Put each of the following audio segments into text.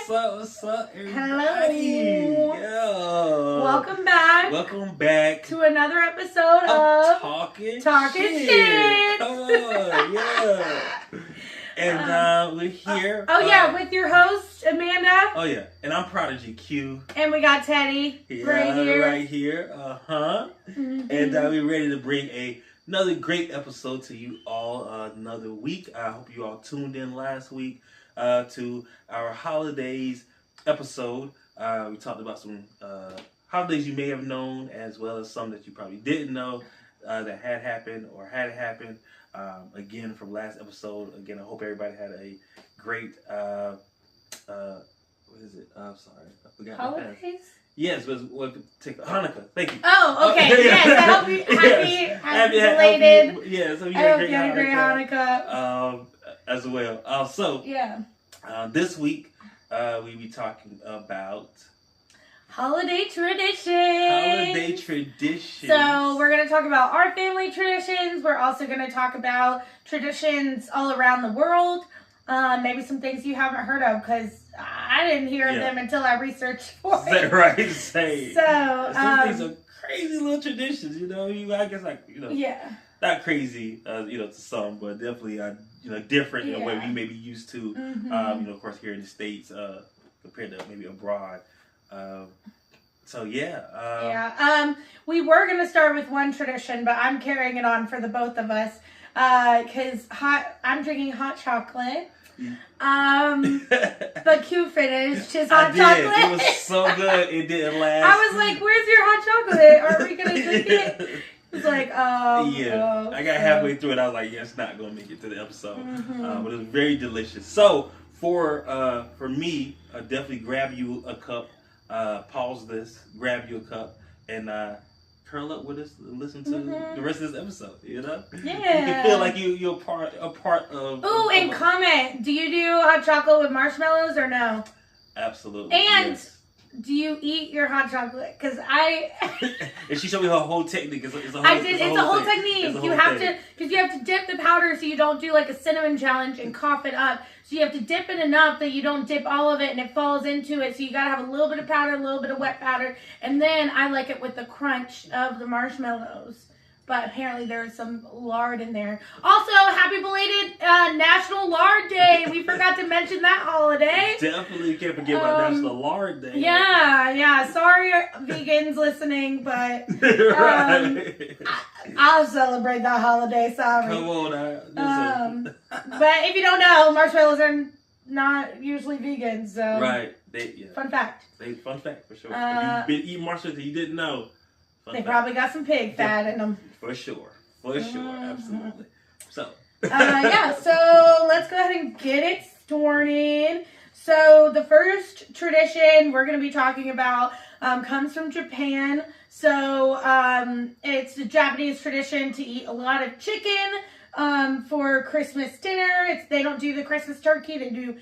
What's up, everybody? Hello. Yeah. Welcome back to another episode of Talking Shit. Come on, yeah. And we're here. With your host, Amanda. Oh, yeah. And I'm Prodigy Que. And we got Teddy Right here. Mm-hmm. And we're ready to bring another great episode to you all another week. I hope you all tuned in last week to our holidays episode. We talked about some holidays you may have known, as well as some that you probably didn't know that had happened or had happened. Again, from last episode. Again, I hope everybody had a great what is it? I'm sorry, I forgot. Holidays? Yes, what take Hanukkah. Thank you. Oh, okay. Yes, I hope you happy belated. Yes, so I hope you had a great Hanukkah. As well. This week we be talking about holiday traditions. So we're going to talk about our family traditions. We're also going to talk about traditions all around the world. Maybe some things you haven't heard of, because I didn't hear them until I researched for it. Right. So some things are crazy little traditions, I guess not crazy, to some, but definitely, different in a way we may be used to, of course, here in the States, compared to maybe abroad. We were going to start with one tradition, but I'm carrying it on for the both of us, because I'm drinking hot chocolate. But Q finished his hot chocolate. It was so good. It didn't last. I was like, "Where's your hot chocolate? Are we gonna drink it?" It's like, I got halfway through it. I was like, "Yeah, it's not gonna make it to the episode," but it was very delicious. So for me, definitely grab you a cup. Pause this. Grab you a cup and curl up with us and listen to the rest of this episode. Yeah. You can feel like you're a part of. Ooh, and comment. Do you do hot chocolate with marshmallows or no? Absolutely. And yes. Do you eat your hot chocolate? Because and she showed me her whole technique. It's a whole technique. You have to dip the powder so you don't do like a cinnamon challenge and cough it up. So you have to dip it enough that you don't dip all of it and it falls into it. So you gotta have a little bit of powder, a little bit of wet powder, and then I like it with the crunch of the marshmallows. But apparently there's some lard in there. Also, happy belated National Lard Day. We forgot to mention that holiday. Definitely can't forget about National Lard Day. Yeah. Sorry, vegans listening, but I'll celebrate that holiday. Sorry. Come on, but if you don't know, marshmallows are not usually vegan. So right. Fun fact. Fun fact for sure. If you've been eating marshmallows and you didn't know. They probably got some pig fat in them. For sure. Absolutely. So. So let's go ahead and get it started. So the first tradition we're going to be talking about comes from Japan. So it's the Japanese tradition to eat a lot of chicken for Christmas dinner. They don't do the Christmas turkey, they do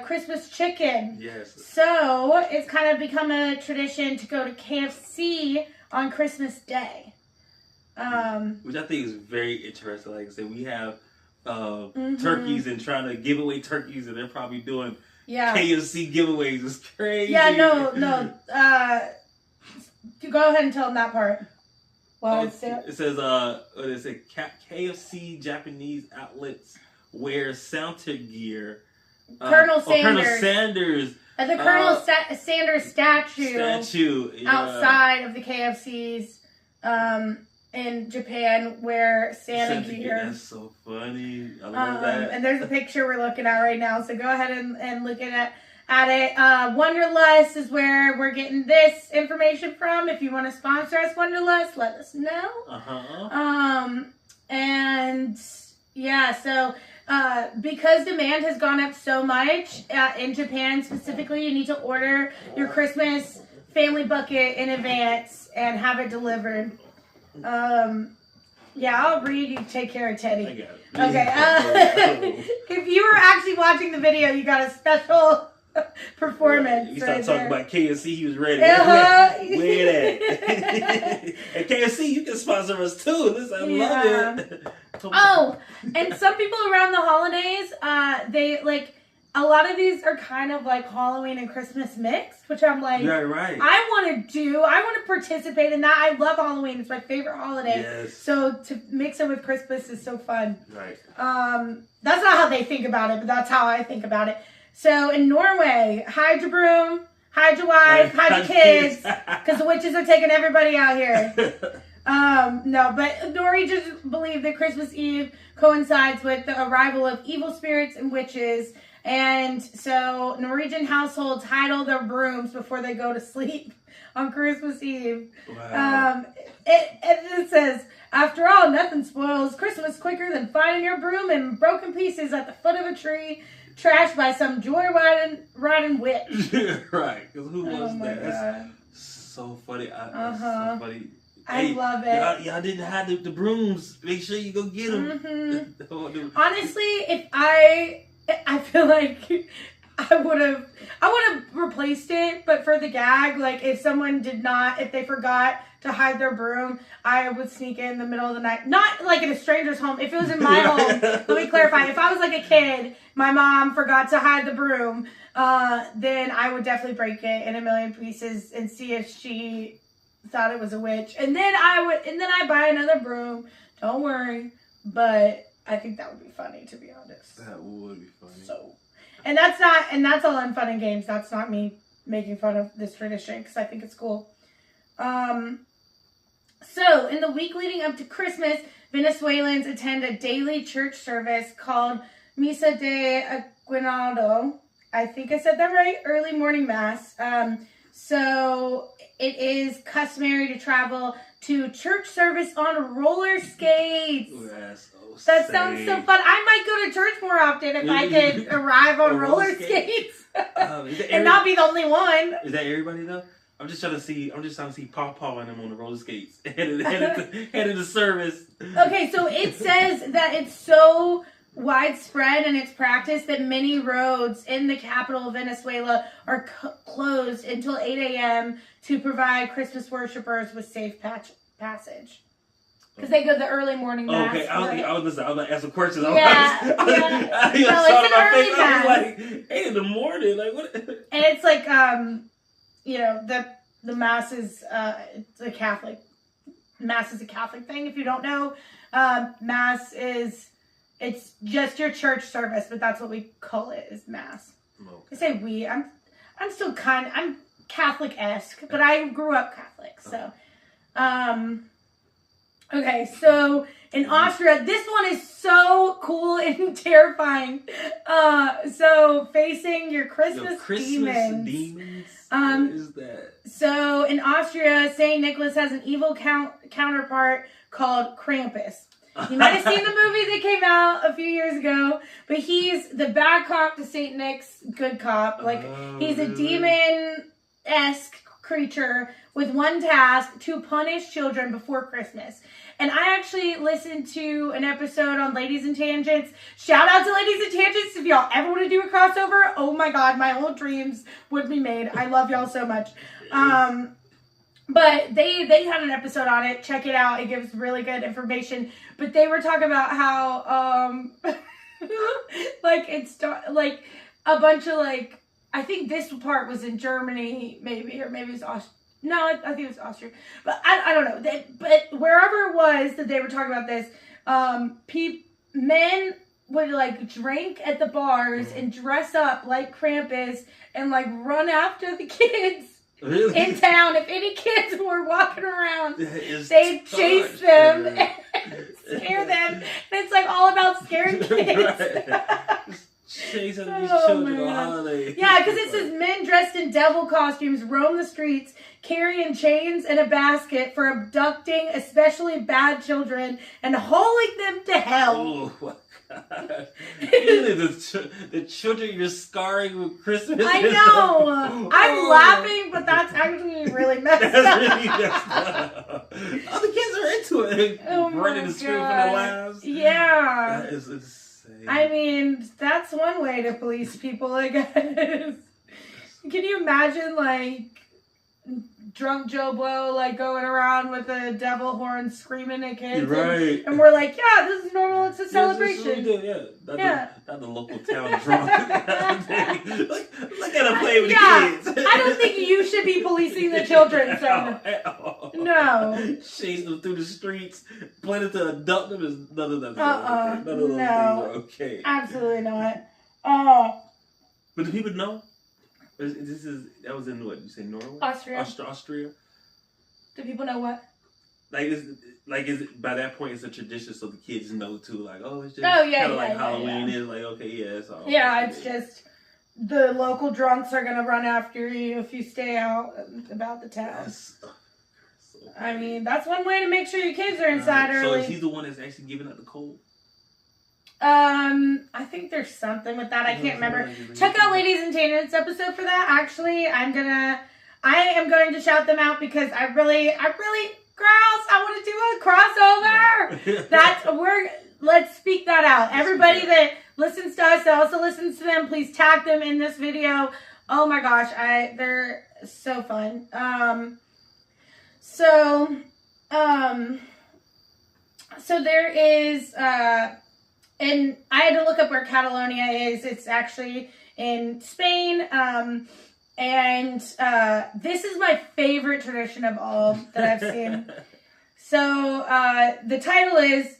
Christmas chicken. Yes. So it's kind of become a tradition to go to KFC on Christmas Day. Which I think is very interesting. Like I said, we have turkeys and trying to give away turkeys, and they're probably doing KFC giveaways. It's crazy. Yeah, no. Go ahead and tell them that part. It says, KFC Japanese outlets wear Santa gear. Colonel Sanders. The Colonel Sanders statue outside of the KFCs in Japan wear Santa gear. That's so funny. I love that. And there's a picture we're looking at right now, so go ahead and look at it. Wonderlust is where we're getting this information from. If you want to sponsor us, Wonderlust, let us know. Because demand has gone up so much in Japan specifically, you need to order your Christmas family bucket in advance and have it delivered. I'll read. You take care of Teddy. I got it. Okay. If you were actually watching the video, you got a special performance. You start talking about KFC, he was ready. Where that? And KFC, you can sponsor us too. Listen, I love it. Oh, and some people around the holidays, they like a lot of these are kind of like Halloween and Christmas mixed, which I'm like, right. I want to participate in that. I love Halloween; it's my favorite holiday. Yes. So to mix it with Christmas is so fun. Right. That's not how they think about it, but that's how I think about it. So in Norway, hide your broom, hide your wife, hide your kids, because the witches are taking everybody out here. No, but Norwegians believe that Christmas Eve coincides with the arrival of evil spirits and witches. And so Norwegian households hide all their brooms before they go to sleep on Christmas Eve. Wow. It says, after all, nothing spoils Christmas quicker than finding your broom in broken pieces at the foot of a tree, trashed by some joy-riding witch. Right, because who was that? God. That's so funny. That's so funny. I love it. Y'all didn't have the brooms. Make sure you go get them. Mm-hmm. Honestly, if I feel like I would have replaced it, but for the gag, like if they forgot to hide their broom, I would sneak in the middle of the night. Not like in a stranger's home. If it was in my home, let me clarify. If I was like a kid, my mom forgot to hide the broom, then I would definitely break it in a million pieces and see if she thought it was a witch. And then I buy another broom. Don't worry. But I think that would be funny, to be honest. That would be funny. So, and that's all in fun and games. That's not me making fun of this tradition because I think it's cool. So in the week leading up to Christmas, Venezuelans attend a daily church service called Misa de Aguinaldo. I think I said that right. Early morning mass. So it is customary to travel to church service on roller skates. Yes. That sounds so fun. I might go to church more often if I could arrive on roller skates and not be the only one. Is that everybody though? I'm just trying to see Paw and them on the roller skates headed to service. Okay, so it says that it's so widespread in its practice that many roads in the capital of Venezuela are closed until 8 a.m. to provide Christmas worshipers with safe passage. Because they go the early morning mass. Okay, I was like, ask some questions. Yeah. I was like, 8 in the morning, like what? And it's like, the mass is it's a Catholic. Mass is a Catholic thing. If you don't know, mass it's just your church service, but that's what we call it is mass. Okay. I say we. I'm still I'm Catholic-esque, but I grew up Catholic, so. Okay, so in Austria, this one is so cool and terrifying. So facing your Christmas demons. What is that? So in Austria, Saint Nicholas has an evil counterpart called Krampus. You might have seen the movie that came out a few years ago, but he's the bad cop to Saint Nick's good cop. Like he's a demon-esque creature with one task: to punish children before Christmas. And I actually listened to an episode on Ladies and Tangents. Shout out to Ladies and Tangents if y'all ever want to do a crossover. Oh my god, my old dreams would be made. I love y'all so much. But they had an episode on it. Check it out. It gives really good information. But they were talking about how like a bunch of like, I think this part was in Germany maybe, or maybe it was Austria. No, I think it was Austria. But I don't know. But wherever it was that they were talking about this, men would like drink at the bars and dress up like Krampus and like run after the kids in town. If any kids were walking around, they'd chase them and scare them. And it's like all about scaring kids. Chasing these children on holidays. Yeah, because it says men dressed in devil costumes roam the streets carrying chains and a basket for abducting especially bad children and hauling them to hell. Oh my god. the children you're scarring with Christmas. I know. I'm laughing, but that's actually really messed up. That's really messed up. Other kids are into it. Running the street for their lives. Yeah. That is insane. I mean, that's one way to police people, I guess. Can you imagine, like, drunk Joe Blow, like, going around with a devil horn screaming at kids? Right. And we're like, yeah, this is normal. It's a celebration. Not the local town drunk. look at him play with the kids. I don't think you should be policing the children, sir. At all. No. Chasing them through the streets, planning to abduct them is none of that. None of those things are okay. Absolutely not. But do people know? That was in what you say, Norway? Austria. Do people know what? Is it by that point it's a tradition, so the kids know too. Like, oh, it's just Halloween is like, okay, yeah, it's all. Yeah, it's just the local drunks are gonna run after you if you stay out about the town. I mean, that's one way to make sure your kids are inside early. So is he the one that's actually giving out the code? I think there's something with that. I can't remember. Check out Ladies and Tangents episode for that. Actually, I am going to shout them out because I really, girls, I want to do a crossover. Let's speak that out. Everybody that listens to us, that also listens to them, please tag them in this video. Oh my gosh, they're so fun. So there is, and I had to look up where Catalonia is. It's actually in Spain. And this is my favorite tradition of all that I've seen. So the title is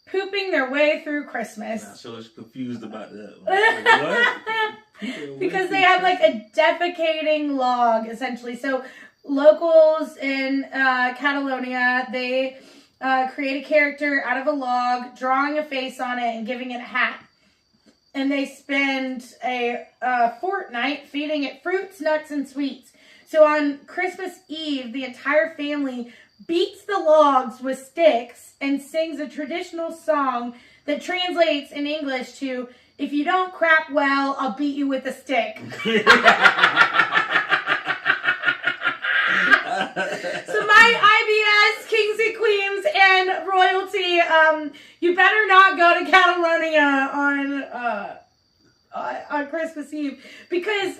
Pooping Their Way Through Christmas. I'm so confused about that. What? Because they have like a defecating log, essentially. So locals in Catalonia, they create a character out of a log, drawing a face on it and giving it a hat. And they spend a fortnight feeding it fruits, nuts, and sweets. So on Christmas Eve, the entire family beats the logs with sticks and sings a traditional song that translates in English to, "If you don't crap well, I'll beat you with a stick." So my IBS, kings and queens, and royalty, you better not go to Catalonia on Christmas Eve, because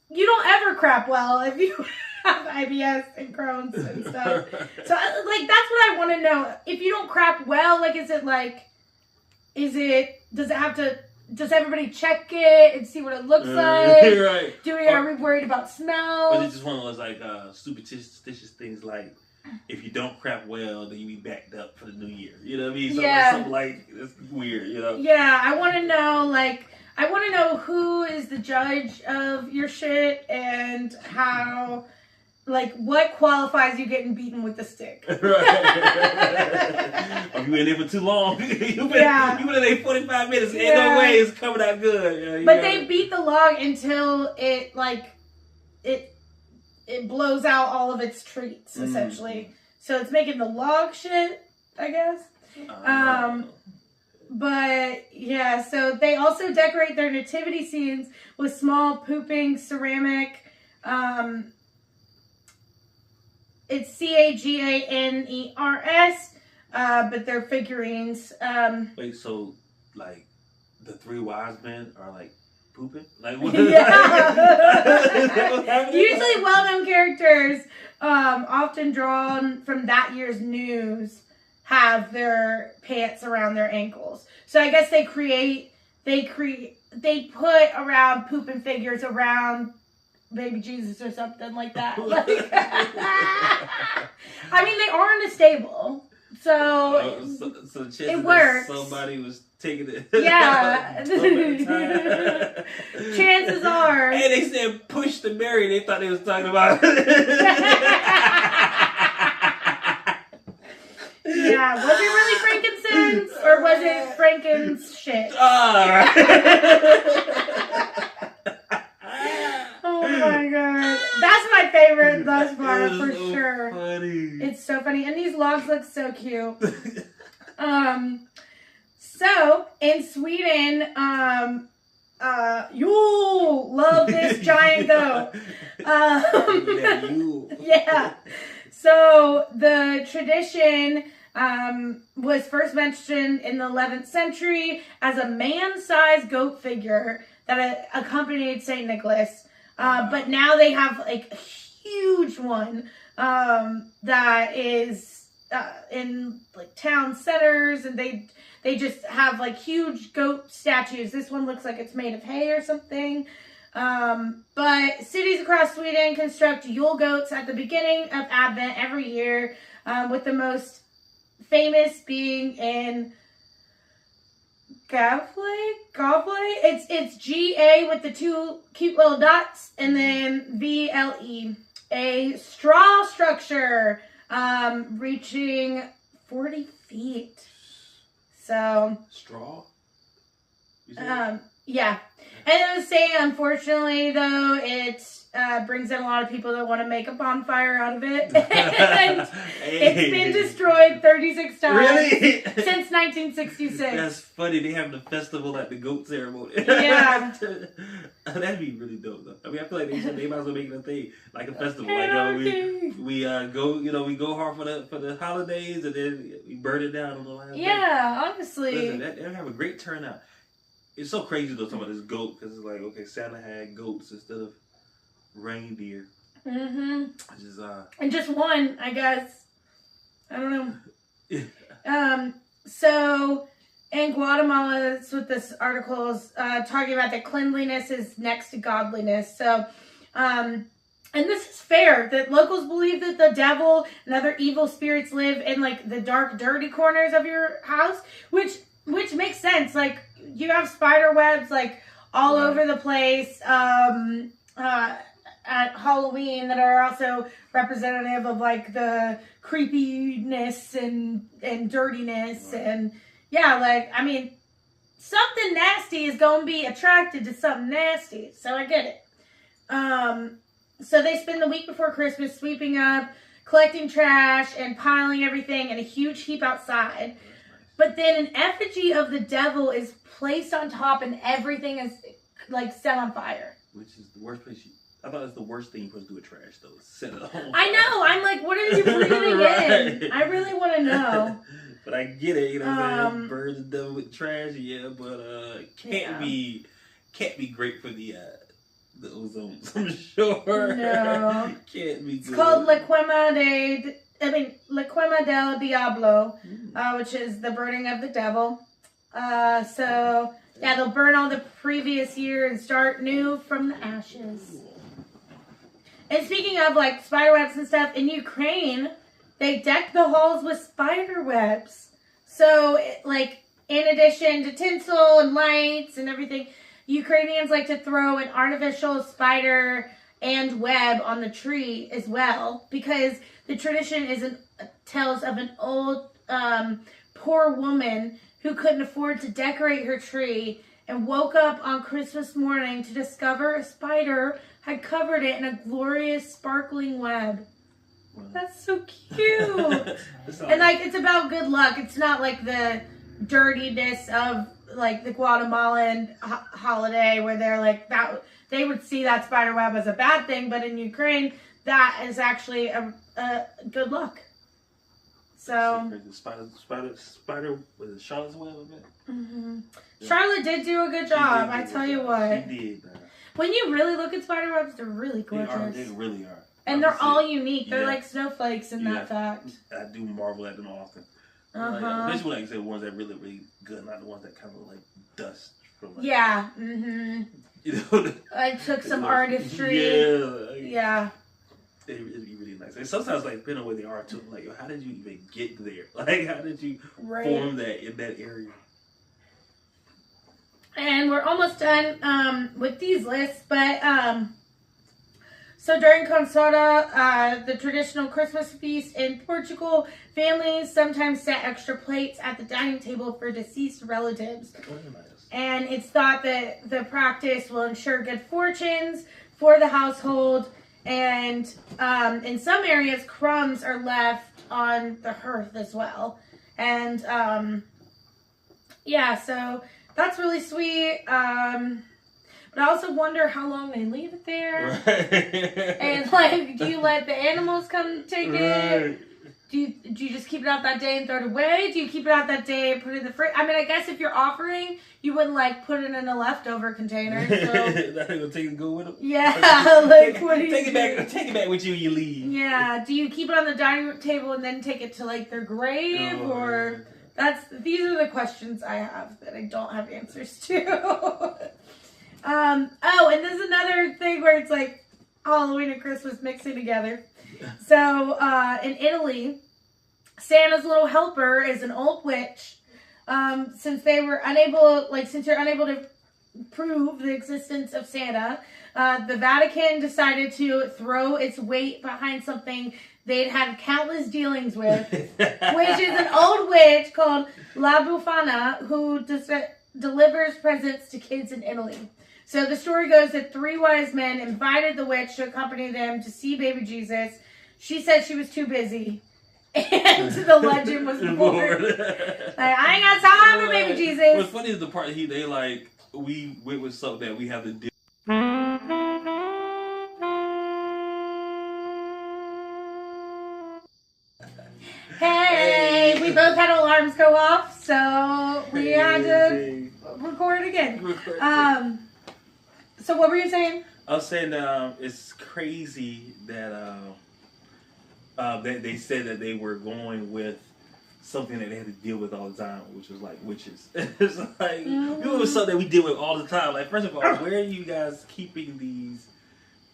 you don't ever crap well if you have IBS and Crohn's and stuff. So, like, that's what I want to know. If you don't crap well, like, does everybody check it and see what it looks like? Right. Are we worried about smell? Or is it just one of those, like, superstitious things, like, if you don't crap well, then you be backed up for the new year. You know what I mean? Something like, it's weird, you know? Yeah, I want to know, who is the judge of your shit and how, like, what qualifies you getting beaten with a stick. Right. Or you been there for too long. You been in there 45 minutes. Ain't no way it's coming out good. But they beat the log until it, like, it blows out all of its treats, essentially. So it's making the log shit, I guess. But yeah, so they also decorate their nativity scenes with small pooping ceramic. It's CAGANERS, but they're figurines. Wait, so like the three wise men are like pooping? Like what? Yeah. Usually well-known characters, often drawn from that year's news, have their pants around their ankles. So I guess they put around pooping figures around baby Jesus or something like that. Like, I mean, they are in a stable, so it works. Somebody was taking it. Yeah. Chances are. And they said push to Mary. They thought they was talking about. Yeah, was it really frankincense or was it Franken's shit? Oh my god. That's my favorite thus far, for sure. Funny. It's so funny. And these logs look so cute. So, in Sweden, you'll love this giant goat. Yeah. So, the tradition was first mentioned in the 11th century as a man-sized goat figure that accompanied St. Nicholas. But now they have like a huge one that is in like town centers, and they just have like huge goat statues. This one looks like it's made of hay or something. But cities across Sweden construct Yule goats at the beginning of Advent every year, with the most famous being in Gavle. It's G-A with the two cute little dots, and then V-L-E. A straw structure, reaching 40 feet. So. Straw? Yeah. And I was saying, unfortunately, though, it brings in a lot of people that want to make a bonfire out of it. And it's been destroyed 36 times really? Since 1966. That's funny. They have the festival at the goat ceremony. Yeah. That'd be really dope, though. I mean, I feel like they might as well make it a thing, like a festival. Anarchy. Like, we go, we go hard for the holidays, and then we burn it down on the last day. Yeah, honestly. Listen, they have a great turnout. It's so crazy though talking about this goat, because it's like, okay, Santa had goats instead of reindeer. Mm-hmm. Which is and just one, I guess. I don't know. So in Guatemala, that's what this article is talking about, that cleanliness is next to godliness. So, and this is fair, that locals believe that the devil and other evil spirits live in like the dark, dirty corners of your house, which makes sense. Like, you have spider webs like all over the place at Halloween that are also representative of like the creepiness and dirtiness. And yeah, like, I mean, something nasty is going to be attracted to something nasty. So I get it. So they spend the week before Christmas sweeping up, collecting trash, and piling everything in a huge heap outside. But then an effigy of the devil is placed on top, and everything is like set on fire. Which is the worst place. I thought it's the worst thing you're supposed to do with trash, though. Set it on fire. I know. I'm like, what are you breathing Right. in? I really want to know. But I get it. You know what I'm saying? Burn the devil with trash, yeah. But can't be great for the ozone. I'm sure. No. Can't be. It's good. called La Quema del Diablo, which is the burning of the devil. So, yeah, they'll burn all the previous year and start new from the ashes. And speaking of, like, spider webs and stuff, in Ukraine, they deck the halls with spider webs. So, like, in addition to tinsel and lights and everything, Ukrainians like to throw an artificial spider and web on the tree as well, because the tradition tells of an old poor woman who couldn't afford to decorate her tree and woke up on Christmas morning to discover a spider had covered it in a glorious sparkling web. Wow. That's so cute. And like, it's about good luck. It's not like the dirtiness of like the Guatemalan holiday where they're like that. They would see that spider web as a bad thing, but in Ukraine, that is actually a good luck. So spider was it Charlotte's Web? Mm-hmm. Yeah. Charlotte did do a good job. I tell you what. She did. When you really look at spider webs, they're really gorgeous. They really are. And they're all unique. They're like snowflakes in that fact. I do marvel at them often. Especially when I say ones that really, really good, not the ones that kind of like dust from. Like, yeah. Mm-hmm. You know, I took some artistry. Yeah. It'd be really nice. And sometimes, like, depending on where they are, too, like, how did you even get there? Like, how did you form that in that area? And we're almost done with these lists, but so during Consada, the traditional Christmas feast in Portugal, families sometimes set extra plates at the dining table for deceased relatives. And it's thought that the practice will ensure good fortunes for the household. And in some areas, crumbs are left on the hearth as well. And yeah, so that's really sweet. But I also wonder how long they leave it there. Right. And like, do you let the animals come take it? Do you just keep it out that day and throw it away? Do you keep it out that day and put it in the fridge? I mean, I guess if you're offering, you wouldn't like put it in a leftover container. So. That ain't gonna take it go with them. Yeah, like what do you take it back? Take it back with you. You leave. Yeah. Do you keep it on the dining room table and then take it to like their grave, or these are the questions I have that I don't have answers to. Oh, and there's another thing where it's like Halloween and Christmas mixing together. So, in Italy, Santa's little helper is an old witch. Since you're unable to prove the existence of Santa, the Vatican decided to throw its weight behind something they'd had countless dealings with, which is an old witch called La Bufana, who delivers presents to kids in Italy. So the story goes that 3 wise men invited the witch to accompany them to see baby Jesus. She said she was too busy. And the legend was born. Like, I ain't got time for baby Jesus. What's funny is the part we went with something that we have to do. Hey, we both had alarms go off, so we had to record again. So what were you saying? I was saying it's crazy that they said that they were going with something that they had to deal with all the time, which was like witches. It's like it was something that we deal with all the time. Like, first of all, where are you guys keeping these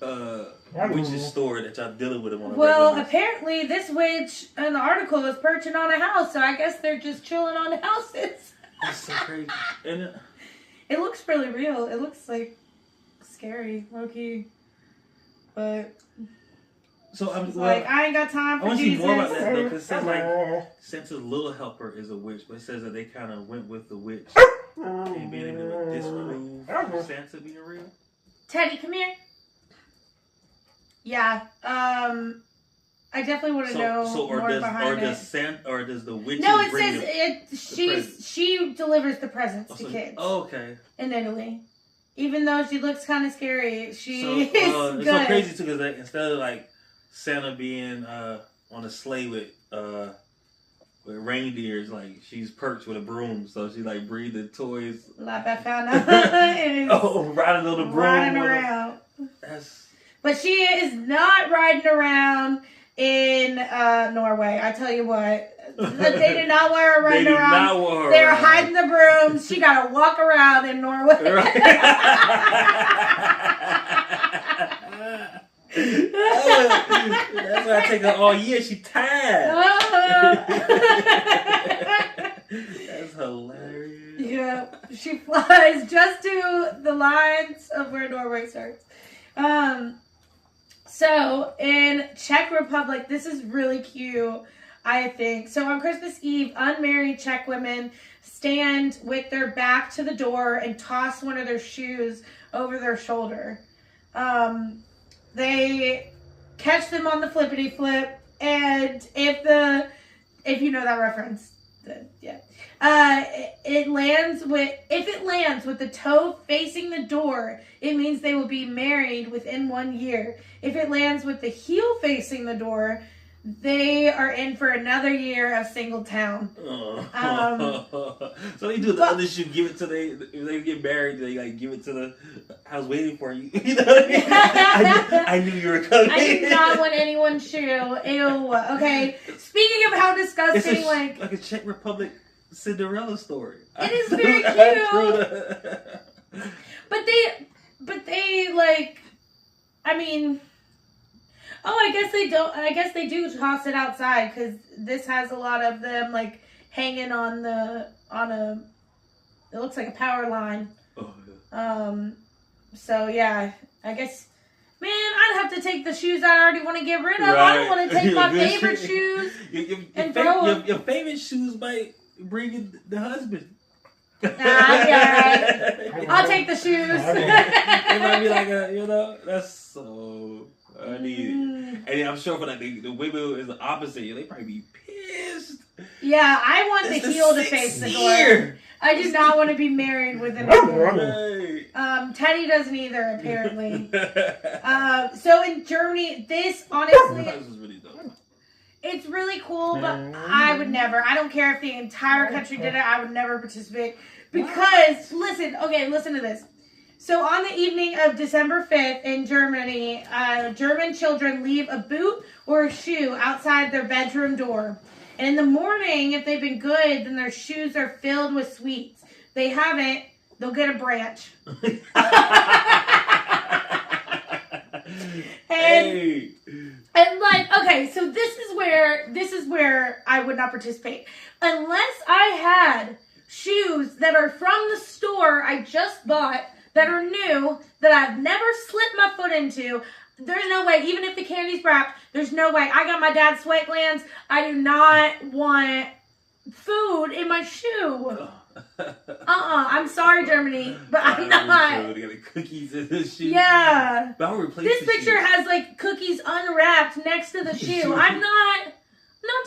witches stored that y'all dealing with them on a Well, regular apparently this witch in the article is perching on a house, so I guess they're just chilling on houses. That's so crazy, isn't it? It looks really real. It looks like scary, low-key, but so I'm I ain't got time for I want to Jesus. see more about that though, because it says like Santa's little helper is a witch, but it says that they kind of went with the witch and being able to disprove Santa being real. Teddy, come here. Yeah, I definitely want to know more behind it. Or does the witch? No, it says she delivers the presents to kids. Oh, okay. In Italy, even though she looks kind of scary, she is good. It's so crazy too, because instead of like Santa being on a sleigh with reindeers, like she's perched with a broom, so she like breathing toys. La Befana. Riding on the broom. Riding around. But she is not riding around in Norway. I tell you what. They did not want her riding around. They were hiding the brooms. She got to walk around in Norway. Right. That's why I take her all year. She tired. That's hilarious. Yeah. She flies just to the lines of where Norway starts. So, in Czech Republic, this is really cute, I think. So, on Christmas Eve, unmarried Czech women stand with their back to the door and toss one of their shoes over their shoulder. They catch them on the flippity flip, and if you know that reference, then yeah. If it lands with the toe facing the door, it means they will be married within 1 year. If it lands with the heel facing the door, they are in for another year of single town. So they do the other shoe, give it to if they get married, they like give it to the. I was waiting for you. You know what I mean? I knew you were coming. I do not want anyone's shoe. Ew. Okay. Speaking of how disgusting, it's like a Czech Republic Cinderella story. It is very cute. But they like, I mean, I guess they don't. I guess they do toss it outside, because this has a lot of them like hanging on a. It looks like a power line. Oh yeah. So yeah, I guess. Man, I'd have to take the shoes I already want to get rid of. Right. I don't want to take my favorite shoes and throw them. Your favorite shoes might bring in the husband. Nah, right. I'll take the shoes. It might be like that's so funny. And I'm sure for like the women is the opposite. They probably be pissed. Yeah, I want the heel to face the door. I do not want to be married with an right. Teddy doesn't either, apparently. So in Germany, this honestly, this is really dope. it's really cool, but I would never. I don't care if the entire country did it. I would never participate because listen to this. So on the evening of December 5th in Germany, German children leave a boot or a shoe outside their bedroom door. And in the morning, if they've been good, then their shoes are filled with sweets. If they haven't, they'll get a branch. And like, okay, so this is where I would not participate. Unless I had shoes that are from the store I just bought, that are new, that I've never slipped my foot into, there's no way, even if the candy's wrapped, there's no way. I got my dad's sweat glands. I do not want food in my shoe. I'm sorry, Germany, but I'm not. They got the cookies in the shoe. Yeah. But I'll replace this picture has like cookies unwrapped next to the shoe. I'm not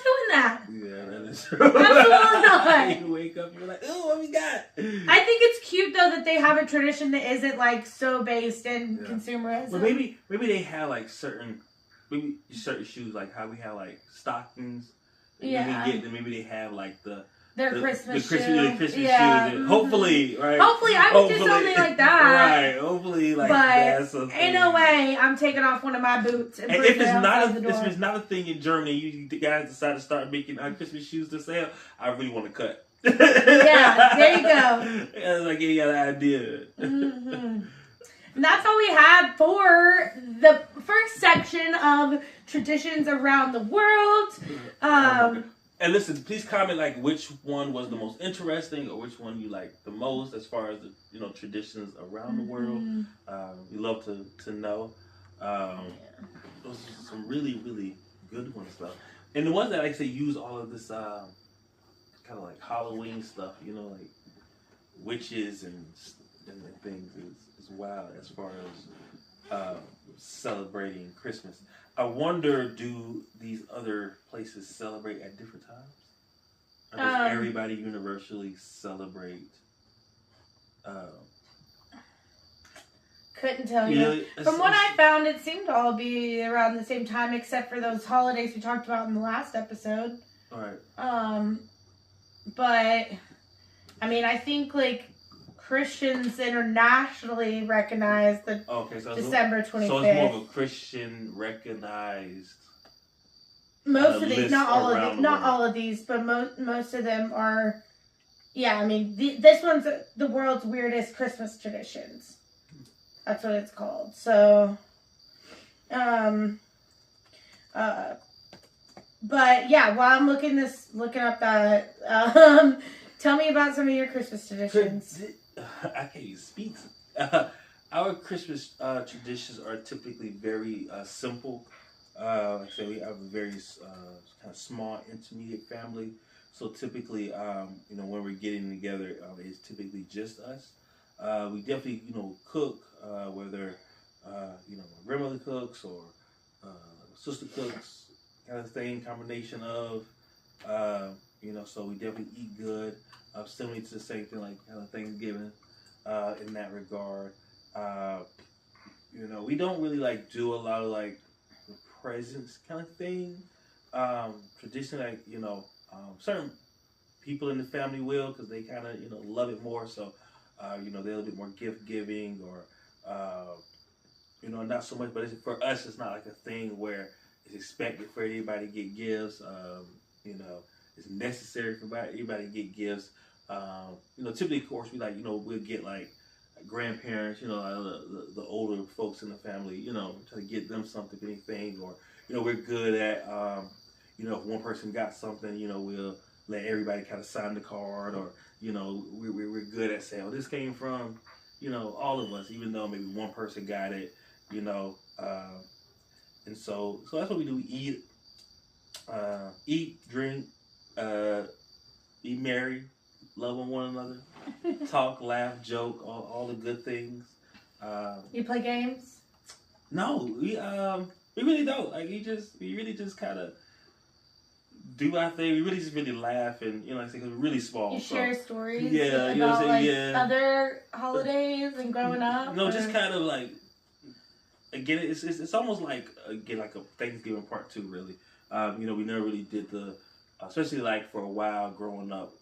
doing that. Yeah, that is true. Absolutely not. You wake up, you're like, oh, what we got? I think it's cute though that they have a tradition that isn't like so based in consumerism. Well, maybe they have like certain shoes, like how we have like stockings. Yeah. Maybe they have like the Christmas shoes. Mm-hmm. Hopefully, right? Hopefully, I would do something like that. Right. Hopefully, like but that's a thing. Ain't no way I'm taking off one of my boots. And if it's not a thing in Germany, you guys decide to start making Christmas shoes to sell. I really want to cut. Yeah, there you go. Yeah, like you got an idea. Mm-hmm. And that's all we have for the first section of traditions around the world. And listen, please comment like which one was the most interesting or which one you like the most as far as the traditions around the world. We love to know. Those are some really, really good ones though. And the ones that like say use all of this kind of like Halloween stuff, like witches and things is wild as far as celebrating Christmas. I wonder, do these other places celebrate at different times? Or does everybody universally celebrate? Couldn't tell you. From what I found, it seemed to all be around the same time, except for those holidays we talked about in the last episode. All right. But I mean, I think like Christians internationally recognize the December 25th. So it's more of a Christian recognized. Most of these, not all of these, but most of them are. Yeah, I mean, this one's the world's weirdest Christmas traditions. That's what it's called. So, but yeah, while I'm looking up that, tell me about some of your Christmas traditions. I can't even speak. Our Christmas traditions are typically very simple. Like I said, we have a very kind of small, intermediate family. So typically, when we're getting together, it's typically just us. We definitely, cook, whether, my grandmother cooks or sister cooks, kind of thing, combination of, so we definitely eat good. Similar to the same thing, like kind of Thanksgiving, in that regard. We don't really like do a lot of like the presents kind of thing. Traditionally, like, certain people in the family will, because they kind of, love it more. So, they're a little bit more gift giving or, not so much. But for us, it's not like a thing where it's expected for everybody to get gifts. It's necessary for everybody to get gifts. Typically, of course, we like, we'll get like grandparents, the older folks in the family, try to get them something, anything, or, we're good at, if one person got something, we'll let everybody kind of sign the card, or, we're good at saying, oh, this came from, all of us, even though maybe one person got it, and so that's what we do. We eat, drink, be merry, love one another, talk, laugh, joke, all the good things. You play games? No, we really don't. Like we really just kind of do our thing. We really laugh, and like I say, 'cause we're really small. You share stories. Yeah, about other holidays and growing up. No, just kind of like again, it's almost like like a Thanksgiving part 2, really. We never really did especially like for a while growing up,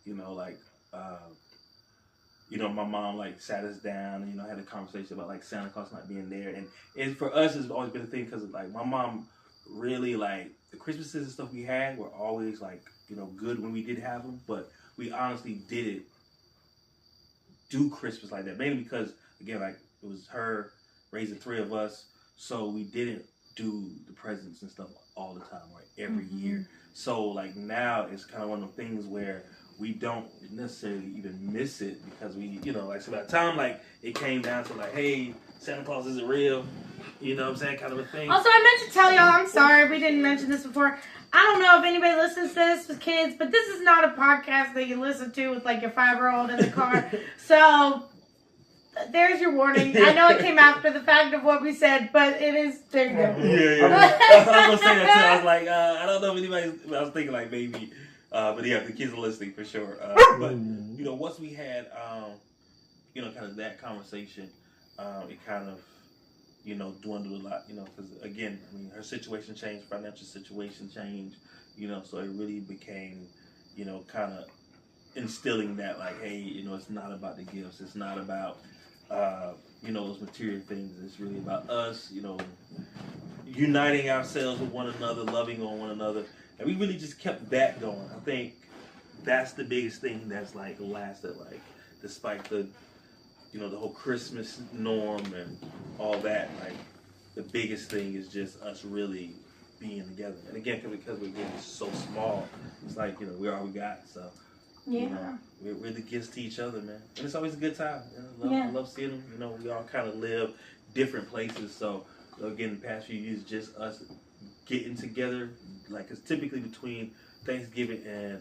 my mom like sat us down and, had a conversation about like Santa Claus not being there. And for us, it's always been a thing because like my mom really like the Christmases and stuff we had were always like, good when we did have them. But we honestly didn't do Christmas like that. Mainly because, again, like it was her raising 3 of us. So we didn't do the presents and stuff all the time, right? Every year. So like now it's kind of one of the things where we don't necessarily even miss it because we, so by the time like it came down to like, hey, Santa Claus isn't real, you know what I'm saying, kind of a thing. Also, I meant to tell y'all, I'm sorry, we didn't mention this before. I don't know if anybody listens to this with kids, but this is not a podcast that you listen to with like your 5-year-old in the car. So there's your warning. I know it came after the fact of what we said, but it is, there you go. Yeah. I was going to say that too. I was like, I don't know if anybody's, I was thinking like maybe, but yeah, the kids are listening for sure. But, once we had, kind of that conversation, it kind of, dwindled a lot, because again, I mean, her situation changed, financial situation changed, so it really became, kind of instilling that like, hey, it's not about the gifts, it's not about, those material things, it's really about us, uniting ourselves with one another, loving on one another, and we really just kept that going. I think that's the biggest thing that's like lasted, like, despite the, the whole Christmas norm and all that, like, the biggest thing is just us really being together. And again, because we're getting so small, it's like, we're all we got. So, we're the gifts to each other, man. And it's always a good time. I love seeing them. We all kind of live different places. So, again, the past few years, just us getting together, like, because typically between Thanksgiving and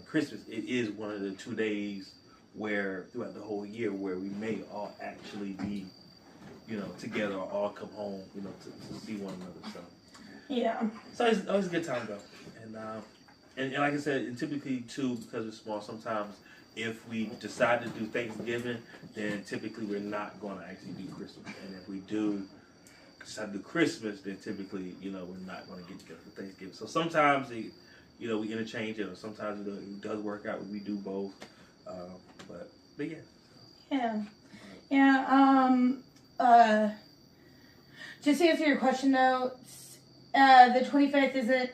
Christmas, it is one of the 2 days where throughout the whole year where we may all actually be, together or all come home, to see one another. So so it's always a good time though. And like I said, and typically too, because we're small, sometimes if we decide to do Thanksgiving, then typically we're not going to actually do Christmas. And if we do decide to do Christmas, then typically, we're not going to get together for Thanksgiving. So sometimes we interchange it, or sometimes it does work out. We do both. But just to answer your question though, the 25th isn't,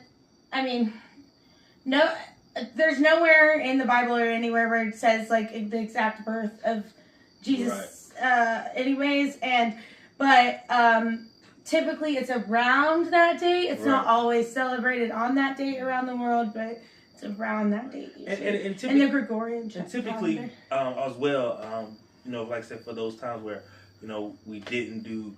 there's nowhere in the Bible or anywhere where it says like the exact birth of Jesus, anyways, but typically it's around that date. It's not always celebrated on that date around the world, but it's around that date usually. And in the Gregorian calendar. And typically, as well, like I said, for those times where, we didn't do,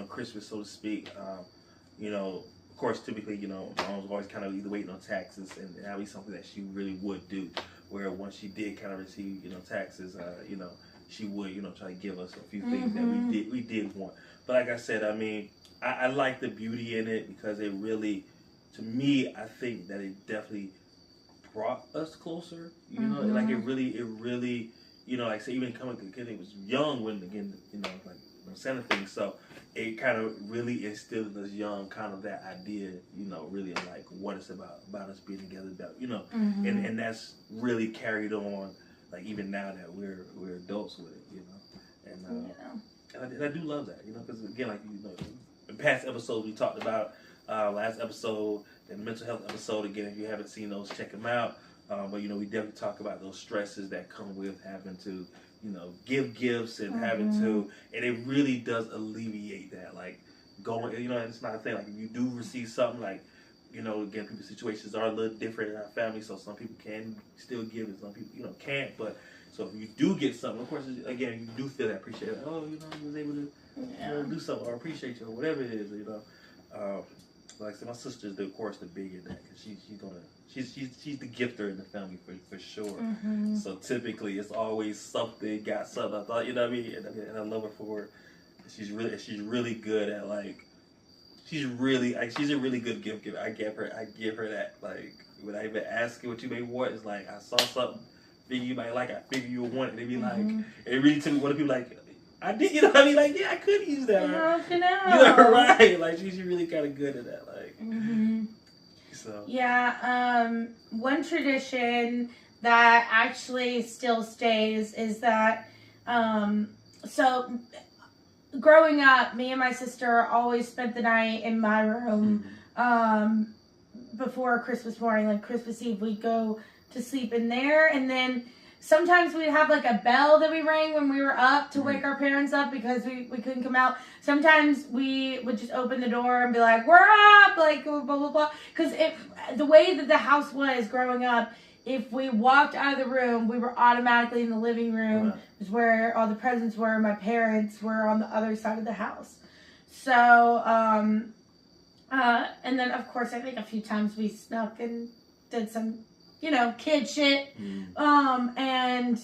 Christmas, so to speak, of course, typically, my mom was always kind of either waiting on taxes, and that would be something that she really would do, where once she did kind of receive, taxes, she would, try to give us a few things that we did want. But like I said, I like the beauty in it because it really, to me, I think that it definitely brought us closer, like it really, like say even coming because it was young when again, like Santa thing, so it kind of really instilled in us young kind of that idea, really of like what it's about us being together, about, and that's really carried on, like even now that we're adults with it, and I do love that, because again, like in past episodes we talked about, last episode and the mental health episode, again, if you haven't seen those, check them out. But we definitely talk about those stresses that come with having to, give gifts and having to, and it really does alleviate that. Like going, it's not a thing. Like if you do receive something, like, again, people's situations are a little different in our family, so some people can still give and some people, can't. But so if you do get something, of course, again, you do feel that appreciation. Like, oh, you was able to do something or appreciate you or whatever it is, Like I said, my sister's of course the big in that because she's the gifter in the family for sure. So typically it's always something, got something. I thought, what I mean, and I love her for it. She's really good at like, she's a really good gift giver. I give her that, like when I even ask her what you may want, it's like I saw something, figure you might like, I figure you'll want it. They be like, it really took me one of people like, I did, what I mean? Like, yeah, I could use that. Right? Right. Like, she's really kind of good at that. Like, So yeah, one tradition that actually still stays is that so growing up, me and my sister always spent the night in my room. Before Christmas morning, like Christmas Eve, we'd go to sleep in there, and then sometimes we'd have like a bell that we rang when we were up to wake our parents up because we couldn't come out. Sometimes we would just open the door and be like, we're up, like blah blah blah, because the way that the house was growing up, if we walked out of the room, we were automatically in the living room, is where all the presents were. My parents were on the other side of the house. So and then, of course, I think a few times we snuck and did some, kid shit, and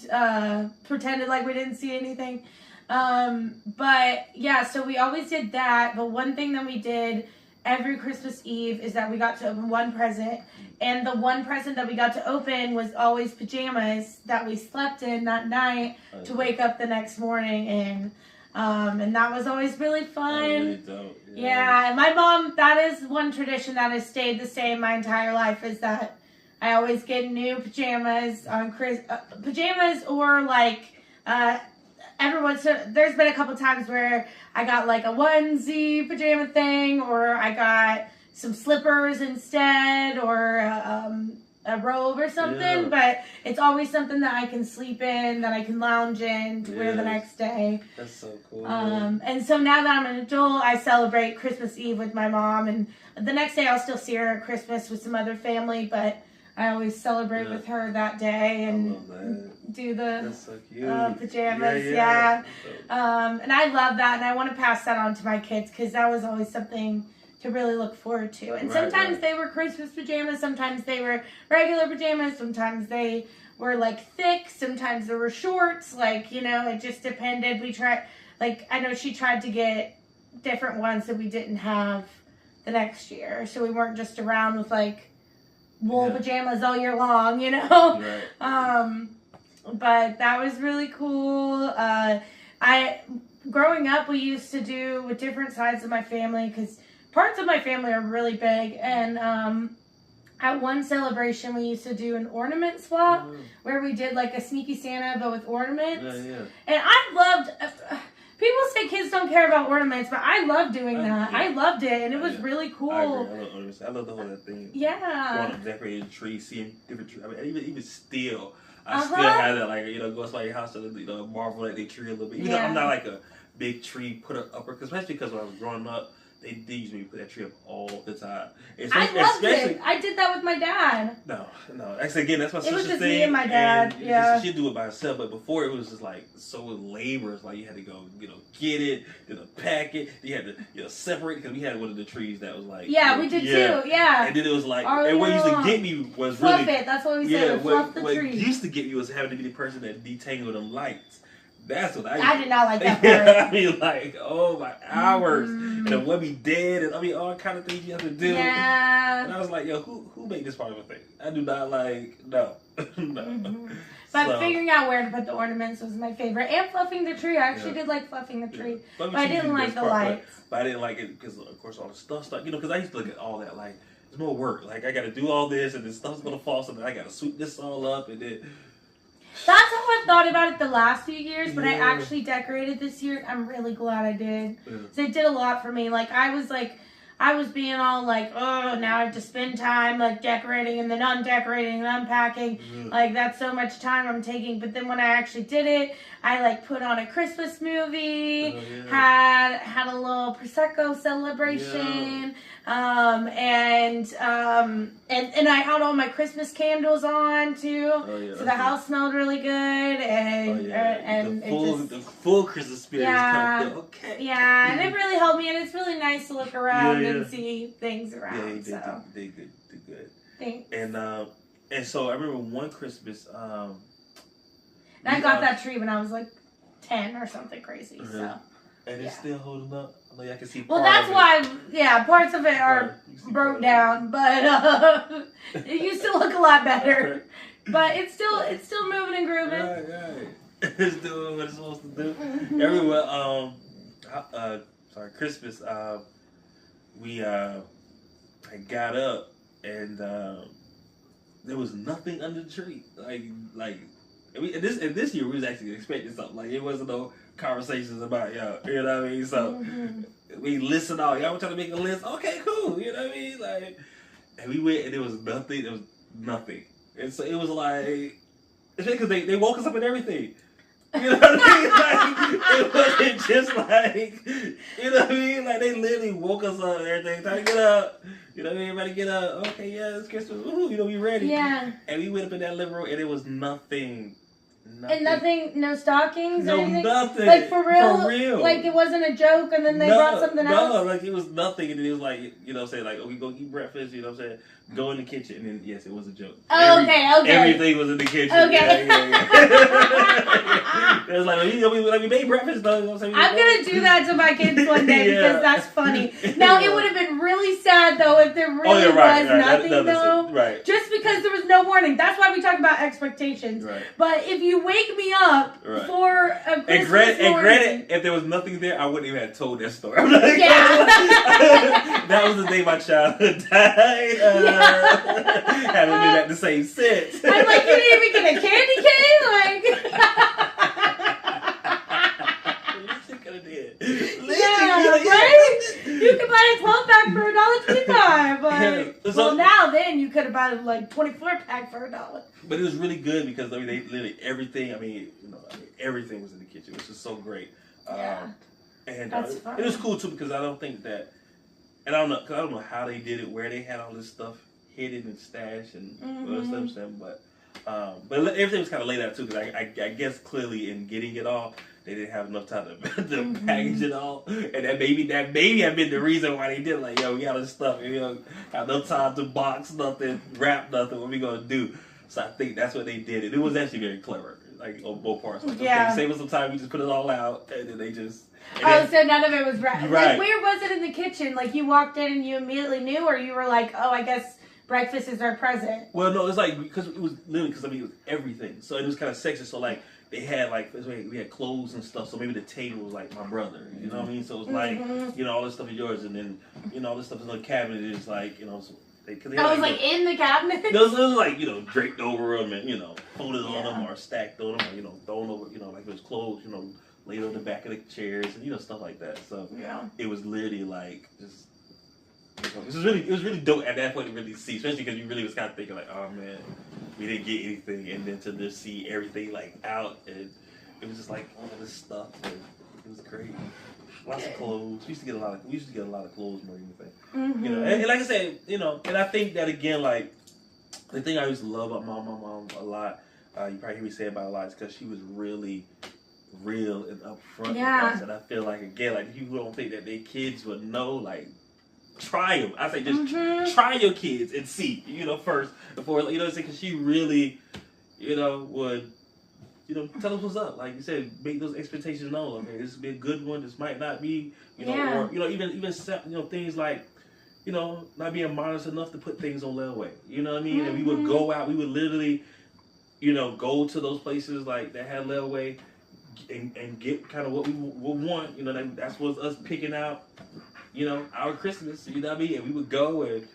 pretended like we didn't see anything. But, yeah, so we always did that. But one thing that we did every Christmas Eve is that we got to open one present. And the one present that we got to open was always pajamas that we slept in that night to wake up the next morning in. And that was always really fun. Really dope. Yeah, and my mom, that is one tradition that has stayed the same my entire life, is that I always get new pajamas on pajamas, or like there's been a couple times where I got like a onesie pajama thing, or I got some slippers instead, or a robe or something. Yeah. But it's always something that I can sleep in, that I can lounge in to wear the next day. That's so cool. And so now that I'm an adult, I celebrate Christmas Eve with my mom, and the next day I'll still see her at Christmas with some other family, but I always celebrate with her that day and do the That's so cute. pajamas. Yeah. And I love that, and I want to pass that on to my kids, because that was always something to really look forward to. And sometimes they were Christmas pajamas, sometimes they were regular pajamas, sometimes they were like thick, sometimes there were shorts, like, it just depended. We tried, like, I know she tried to get different ones that we didn't have the next year, so we weren't just around with like wool pajamas all year long, but that was really cool. Growing up, we used to do with different sides of my family, because parts of my family are really big, and at one celebration we used to do an ornament swap where we did like a sneaky Santa but with ornaments. And I loved, people say kids don't care about ornaments, but I loved doing that. I loved it, and it was really cool. I agree. I love the whole thing. Yeah. Going to decorate the tree, seeing different trees. I mean, even still, I still have that, like, go to your house and, marvel at their tree a little bit. Even though I'm not like a big tree upper, especially because when I was growing up, they used me to put that tree up all the time. I loved it. I did that with my dad. No. Actually, again, that's my sister's thing. It was just me and my dad. Yeah. She'd do it by herself, but before it was just like so laborious. Like you had to go, get it, pack it. You had to, separate, because we had one of the trees that was like. Yeah, we did too. Yeah. And then it was like, and what used to get me was fluff really. it. That's what we said. Fluff the tree. What used to get me was having to be the person that detangled them lights. That's what I did not like that part. Yeah, I mean, like, oh my hours, and then we'll be dead, and I mean, all kind of things you have to do. Yeah. And I was like, yo, who made this part of a thing? I do not like, no. But figuring out where to put the ornaments was my favorite, and fluffing the tree. I actually did like fluffing the tree, but I didn't like the lights. But I didn't like it because, of course, all the stuff, because I used to look at all that like, there's more work. Like, I got to do all this, and then stuff's gonna fall, so then I got to sweep this all up, and then. That's how I've thought about it the last few years, but I actually decorated this year. I'm really glad I did. So it did a lot for me. Like, I was being all like, oh, now I have to spend time like decorating and then undecorating and unpacking. Like, that's so much time I'm taking. But then when I actually did it, I like put on a Christmas movie, had a little Prosecco celebration, and I had all my Christmas candles on too. So the house smelled really good, and the full Christmas spirit is coming through. Okay. Yeah, and it really helped me, and it's really nice to look around and see things around. Yeah, they did good. Thanks. And so I remember one Christmas. And I got that tree when I was like 10 or something crazy. So. And it's still holding up. I mean, I can see. Well, that's why. Yeah, parts of it are broke down, but it used to look a lot better. But it's still moving and grooving. Right. It's doing what it's supposed to do. Everywhere. Christmas. I got up and there was nothing under the tree. And this year we was actually expecting something. Like it wasn't no conversations about y'all. You know what I mean? So we listened all. Y'all were trying to make a list. Okay, cool. You know what I mean? Like, and we went and there was nothing. There was nothing. And so it was like, especially because they woke us up and everything. You know what I mean? Like, it wasn't just like, you know what I mean? Like, they literally woke us up and everything. Time to get up. You know what I mean? Everybody get up. Okay, yeah, it's Christmas. Ooh, you know, we ready. Yeah. And we went up in that living room and it was nothing. And nothing, no stockings or anything? Nothing. Like, for real? For real. Like, it wasn't a joke and then they brought something else? No, like, it was nothing. And then it was like, you know what I'm saying? Like, oh, we go eat breakfast, you know what I'm saying? Go in the kitchen. And then, yes, it was a joke. Oh, okay. Everything was in the kitchen. Okay. Yeah. It was like, we made breakfast, though. You know what I'm saying? I'm going to do that to my kids one day because that's funny. Now, it would have been really sad, though, if there really was nothing, though. Right. Just because there was no warning. That's why we talk about expectations. Right. But if you wake me up for a Christmas morning... And granted, if there was nothing there, I wouldn't even have told that story. I'm like, yeah. That was the day my childhood died. Haven't been at the same since. I'm like, you didn't even get a candy cane? Like... Right? You could buy a 12-pack for $1.25, but well, now then you could have bought a 24-pack for $1. But it was really good because I mean, they literally everything. Everything was in the kitchen, which is so great. Yeah, and it was cool too because I don't think that, and I don't know how they did it, where they had all this stuff hidden and stashed and other stuff, but everything was kind of laid out too because I guess clearly in getting it all. They didn't have enough time to package it all, and that maybe have been the reason why they did. Like, yo, we got this stuff, and we don't have no time to box nothing, wrap nothing. What we gonna do? So I think that's what they did, and it was actually very clever, like on both parts. Like, okay, save us some time. We just put it all out, and then they just. So none of it was wrapped. Right. Like, where was it in the kitchen? Like, you walked in and you immediately knew, or you were like, oh, I guess breakfast is our present. Well, no, it's like because it was literally it was everything, so it was kind of sexy. So like. They had we had clothes and stuff, so maybe the table was like my brother, you know what I mean? So it was like, all this stuff is yours, and then, all this stuff is in the cabinet is like, so they was like in the cabinet? It was like, draped over them and, folded on them or stacked on them or, thrown over, like it was clothes, laid on the back of the chairs and, stuff like that. So it was literally like just. It was really dope at that point to really see, especially because you really was kind of thinking like, oh man, we didn't get anything, and then to just see everything like out, and it was just like all this stuff, and it was great. Lots of clothes. We used to get a lot of clothes more than anything. And like I said, and I think that again, like the thing I used to love about my mom a lot, you probably hear me say about a lot, is because she was really real and upfront with us, and I feel like again, like people don't think that their kids would know, like. Try them. I say just try your kids and see, first before, because she really, would, tell us what's up. Like you said, make those expectations known. Okay, this would be a good one. This might not be, or even things like, not being modest enough to put things on layaway. You know what I mean? And we would go out. We would literally, go to those places like that had layaway and get kind of what we would want. That's was us picking out. Our Christmas, you know what I mean? And we would go and,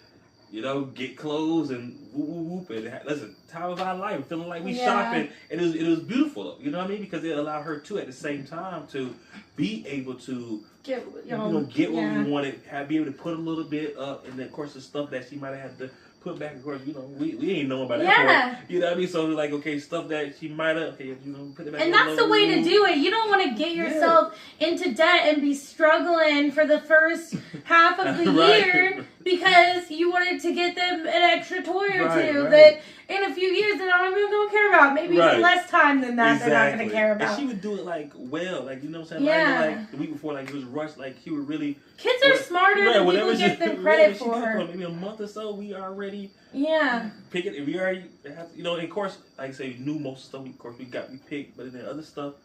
get clothes and whoop, and listen, time of our life, feeling like we shopping. And it was beautiful, though, you know what I mean? Because it allowed her, too, at the same time to be able to get what we wanted, be able to put a little bit up, and then, of course, the stuff that she might have had to put back, of course, we ain't knowing about that point. You know what I mean? So, like, okay, stuff that she might have, put it back. And that's the way to do it. You don't want to get yourself into debt and be struggling for the first half of the year because you wanted to get them an extra toy or two that in a few years they're not even going to care about. Maybe even less time than that they're not going to care about. And she would do it, like, well. Like, you know what I'm saying? Like the week before, like, it was rushed. Like, she would really... Kids are smarter than people give them credit for. Maybe a month or so, we already... Yeah. Pick it. We already have, and of course, like I say, we knew most stuff. Of course, we picked, but then other stuff,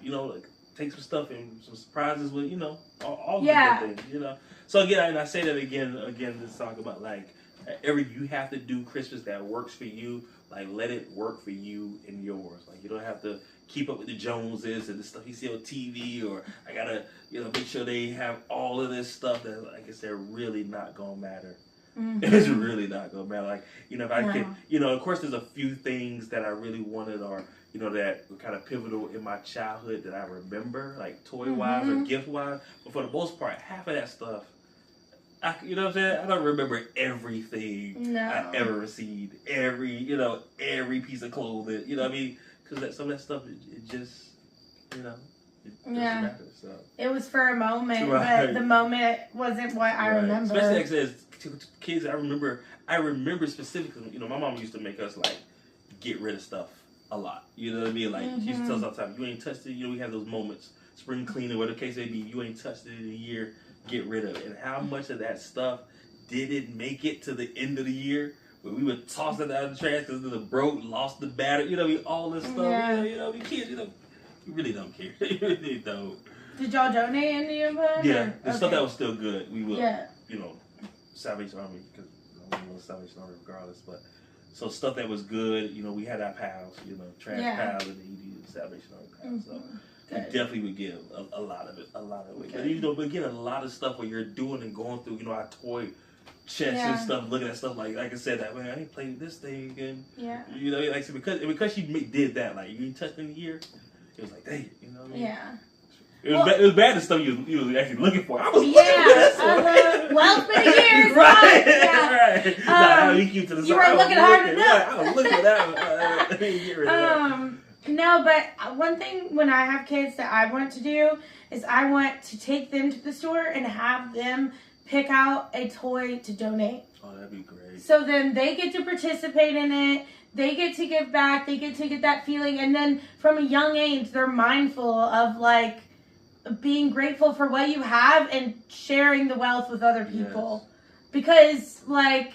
like take some stuff and some surprises with, all the good things, So again, and I say that again, let's talk about like you have to do Christmas that works for you. Like let it work for you and yours. Like you don't have to keep up with the Joneses and the stuff you see on TV, or I gotta, make sure they have all of this stuff that, like I said, really not gonna matter. It's really not gonna matter. Like, if I could, of course, there's a few things that I really wanted, or that were kind of pivotal in my childhood that I remember, like toy wise or gift wise. But for the most part, half of that stuff, you know what I'm saying? I don't remember everything I ever received, every piece of clothing. You know what I mean? Because some of that stuff, it just, it doesn't matter. So it was for a moment, but the moment wasn't what I remember. Especially as kids, I remember specifically. My mom used to make us like get rid of stuff a lot. You know what I mean? Like she used to tell us all the time, "You ain't touched it." We have those moments, spring cleaning, whatever the case may be. You ain't touched it in a year. Get rid of it. And how much of that stuff didn't make it to the end of the year? When we would toss it out of the trash because it broke, lost the battery. All this stuff. Yeah. Kids, you really don't care. You really don't. Did y'all donate any of it? Yeah, the stuff that was still good, we would. Salvation Army, because we love Salvation Army regardless. But so stuff that was good, we had our pals, trash pals, and then you do Salvation Army pals. So we definitely would give a lot of it. But again, a lot of stuff where you're doing and going through, our toy chest and stuff, looking at stuff like I said that, man, I ain't played this thing again. Yeah. Like so because she did that, like you ain't touched in a year, it was like, dang, Yeah. It was bad the stuff you was actually looking for. I was looking for this one. Well, it's been years. Right. Nah, you keep to the side. You were looking hard enough. I was looking for that one. Get rid of that. No, but one thing when I have kids that I want to do is I want to take them to the store and have them pick out a toy to donate. Oh, that'd be great. So then they get to participate in it. They get to give back. They get to get that feeling. And then from a young age, they're mindful of like being grateful for what you have and sharing the wealth with other people. Yes. Because like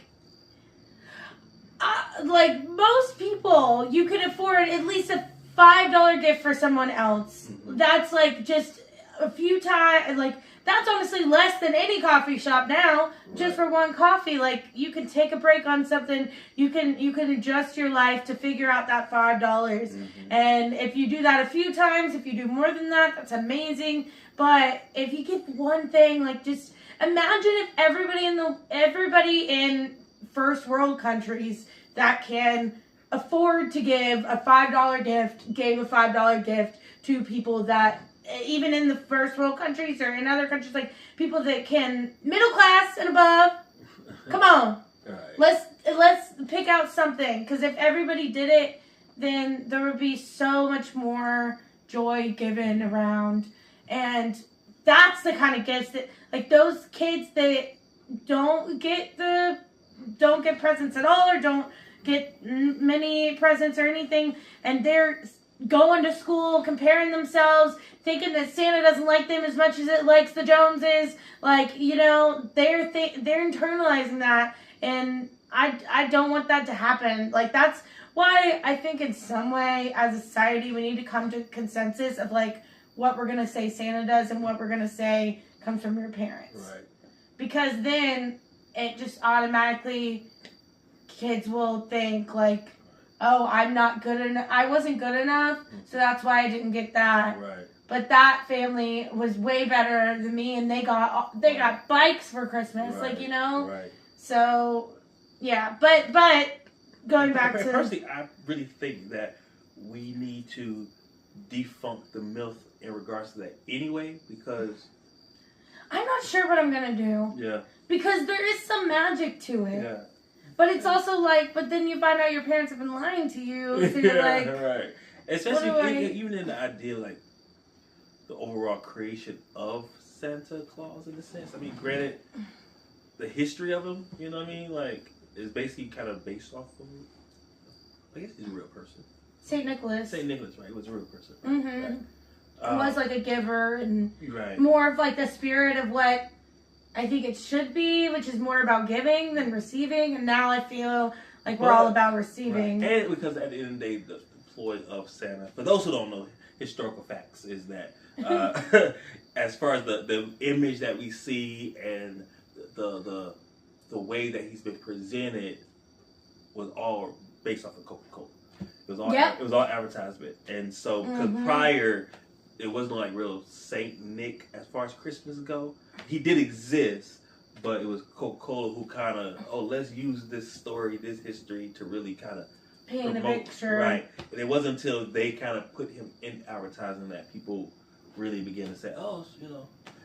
most people, you can afford at least a $5 gift for someone else. Mm-hmm. That's like just a few times, like that's honestly less than any coffee shop now. Right. Just for one coffee, like you can take a break on something. You can adjust your life to figure out that $5. Mm-hmm. And if you do that a few times, if you do more than that, that's amazing. But if you get one thing, like just imagine if everybody in first world countries that can afford to give a $5 gift gave a $5 gift to people that, even in the first world countries or in other countries, like people that can, middle class and above, come on. Right. Let's pick out something, because if everybody did it, then there would be so much more joy given around. And that's the kind of gifts that, like those kids that don't get presents at all, or don't get many presents or anything, and they're going to school, comparing themselves, thinking that Santa doesn't like them as much as it likes the Joneses. Like, they're internalizing that, and I don't want that to happen. Like, that's why I think in some way, as a society, we need to come to consensus of, like, what we're going to say Santa does and what we're going to say comes from your parents. Right. Because then it just automatically, kids will think, like, oh, I'm not good enough. I wasn't good enough, so that's why I didn't get that. Right. But that family was way better than me, and they got bikes for Christmas, right. Right. So, yeah, but going back to personally, I really think that we need to defunk the myth in regards to that anyway, because I'm not sure what I'm gonna do. Yeah. Because there is some magic to it. Yeah. But it's also like, but then you find out your parents have been lying to you. So you're like, right. Especially even in the idea, like, the overall creation of Santa Claus in a sense. I mean, granted, the history of him, you know what I mean? Like, is basically kind of based off of, I guess he's a real person. St. Nicholas. St. Nicholas, right? He was a real person. Right? Mm-hmm. Right. He was like a giver and right. more of like the spirit of what I think it should be, which is more about giving than receiving. And now I feel like we're all about receiving. Right. And because at the end of the day, the ploy of Santa, for those who don't know historical facts, is that as far as the image that we see and the way that he's been presented was all based off of Coca-Cola. It was all advertisement. And so because prior, it wasn't like real Saint Nick as far as Christmas go. He did exist, but it was Coca-Cola who kind of, let's use this story, this history to really kind of paint a promote, picture. right? And it wasn't until they kind of put him in advertising that people really began to say,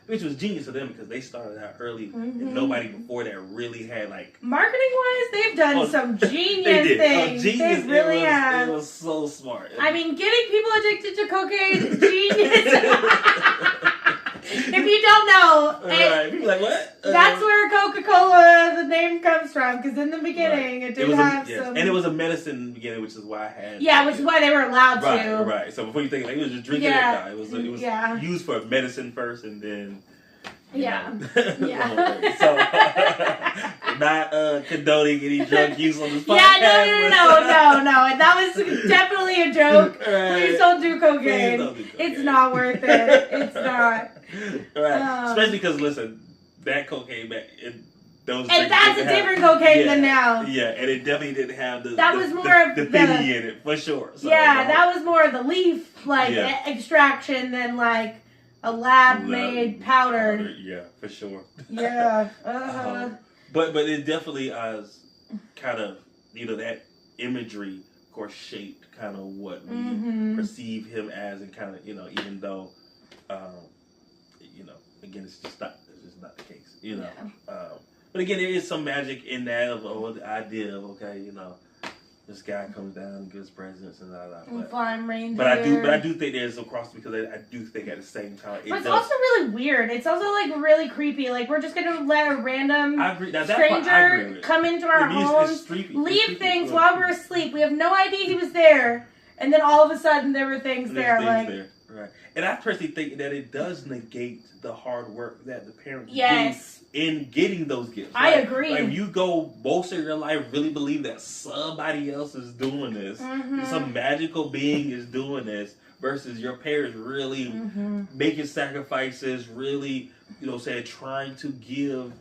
which was genius of them because they started out early and nobody before that really had like marketing-wise, they've done some genius things. Genius. They really have. It was so smart. I mean, getting people addicted to cocaine, genius. If you don't know, right? People like what? That's where Coca-Cola, the name comes from. Because in the beginning, it did have some, and it was a medicine in the beginning, which is why I had. Yeah, which is why they were allowed to. Right. So before you think like it was just drinking it, it was used for medicine first, and then. Yeah. So, not condoning any drug use on this podcast. No. That was definitely a joke. Right. Please don't do cocaine. It's not worth it. It's not. Right. Especially because, listen, that cocaine back in those and that's a different cocaine than now. Yeah, and it definitely didn't have the thingy in it, for sure. So, that was more of the leaf, extraction than, like, a lab-made powder. Yeah, for sure. Yeah. But it definitely kind of, that imagery, of course, shaped kind of what we perceive him as, and kind of, even though, again, it's just not the case, Yeah. But again, there is some magic in that of the idea of this guy comes down and gives presents and flying reindeer. But I do think there's a cross because I do think at the same time it's also really weird. It's also like really creepy. Like we're just gonna let a random stranger come into our homes, leave things while we're asleep. We have no idea he was there, and then all of a sudden there were things there. Right. And I personally think that it does negate the hard work that the parents do in getting those gifts. I agree. Like you go most of your life really believe that somebody else is doing this, some magical being is doing this, versus your parents really making sacrifices, really, trying to give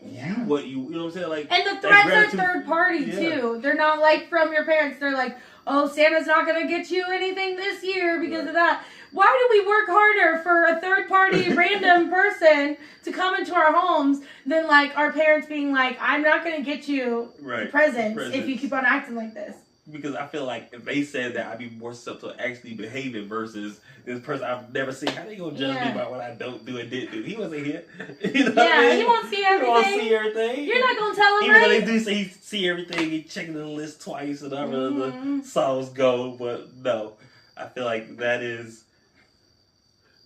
you what you know what I'm saying? Like, and the threats are third party too. They're not like from your parents. They're like, oh, Santa's not going to get you anything this year because of that. Why do we work harder for a third-party random person to come into our homes than, like, our parents being like, I'm not going to get you presents if you keep on acting like this? Because I feel like if they said that, I'd be more susceptible to actually behaving versus this person I've never seen. How they going to judge me about what I don't do and didn't do? He wasn't here. He won't see everything. He won't see everything. You're not going to tell him, Even though they do say he see everything, he checking the list twice and other the songs go. But no, I feel like that is...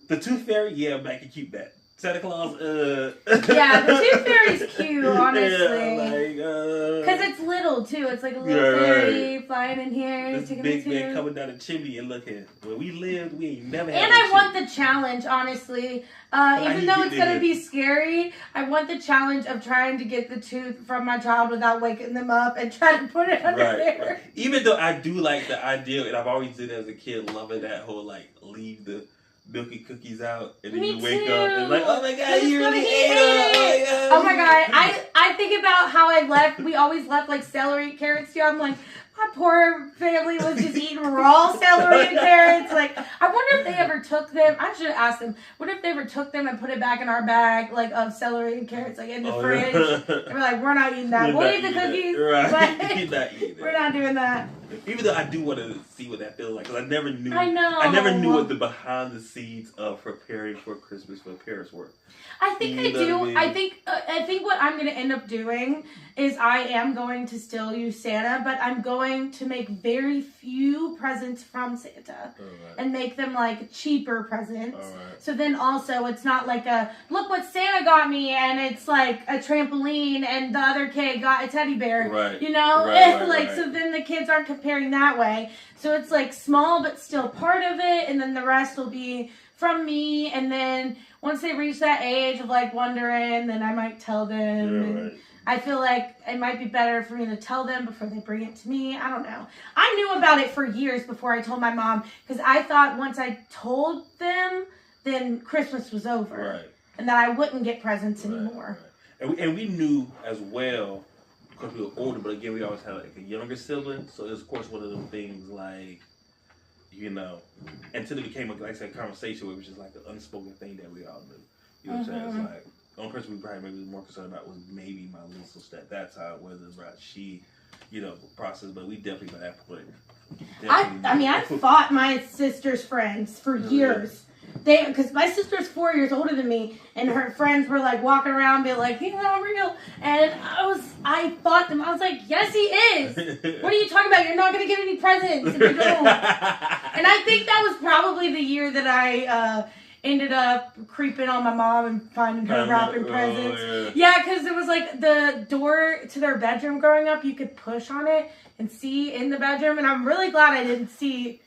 The Tooth Fairy, I can keep that. Santa Claus, Yeah, the Tooth Fairy's cute, honestly. Because it's little, too. It's like a little fairy flying in here. This big man coming down the chimney and looking. Where we lived, we ain't never had And I want the challenge, honestly. Even though it's going to be scary, I want the challenge of trying to get the tooth from my child without waking them up and try to put it under there. Right. Even though I do like the idea, and I've always did as a kid, loving that whole, leave the milky cookies out, and then you wake up and like, oh my god, you really ate it. Oh my god, I think about how we always left like celery and carrots too. I'm like, my poor family was just eating raw celery and carrots. Like, I wonder if they ever took them. I should have asked them. What if they ever took them and put it back in our bag, like, of celery and carrots, like, in the fridge? And we're like, we're not eating that. We'll eat the cookies. Right. We're not doing that. Even though I do want to see what that feels like, because I never knew. I know. I never knew what the behind the scenes of preparing for Christmas for parents were. I think I do. I think what I'm going to end up doing is I am going to still use Santa, but I'm going to make very few presents from Santa and make them like cheaper presents. So then also it's not like look what Santa got me and it's like a trampoline and the other kid got a teddy bear. Right. You know? Right. So then the kids aren't comparing that way. So it's like small but still part of it, and then the rest will be from me, and then once they reach that age of like wondering, then I might tell them. And I feel like it might be better for me to tell them before they bring it to me. I don't know. I knew about it for years before I told my mom, because I thought once I told them, then Christmas was over. Right. And that I wouldn't get presents anymore. Right. And we knew as well, because we were older, but again, we always had like a younger sibling. So it's, of course, one of them things like, you know, until it became a conversation, which is like an unspoken thing that we all knew. You know what I'm saying? It's like, The only person we probably maybe was more concerned about was maybe my little sister at that time, whether or not she, process. But we definitely got that point. I fought my sister's friends for years. Because my sister's 4 years older than me, and her friends were like walking around being like, he's not real. And I fought them. I was like, yes, he is. What are you talking about? You're not going to get any presents if you don't. And I think that was probably the year that I ended up creeping on my mom and finding her wrapping presents. Yeah, because it was like the door to their bedroom growing up, you could push on it and see in the bedroom. And I'm really glad I didn't see.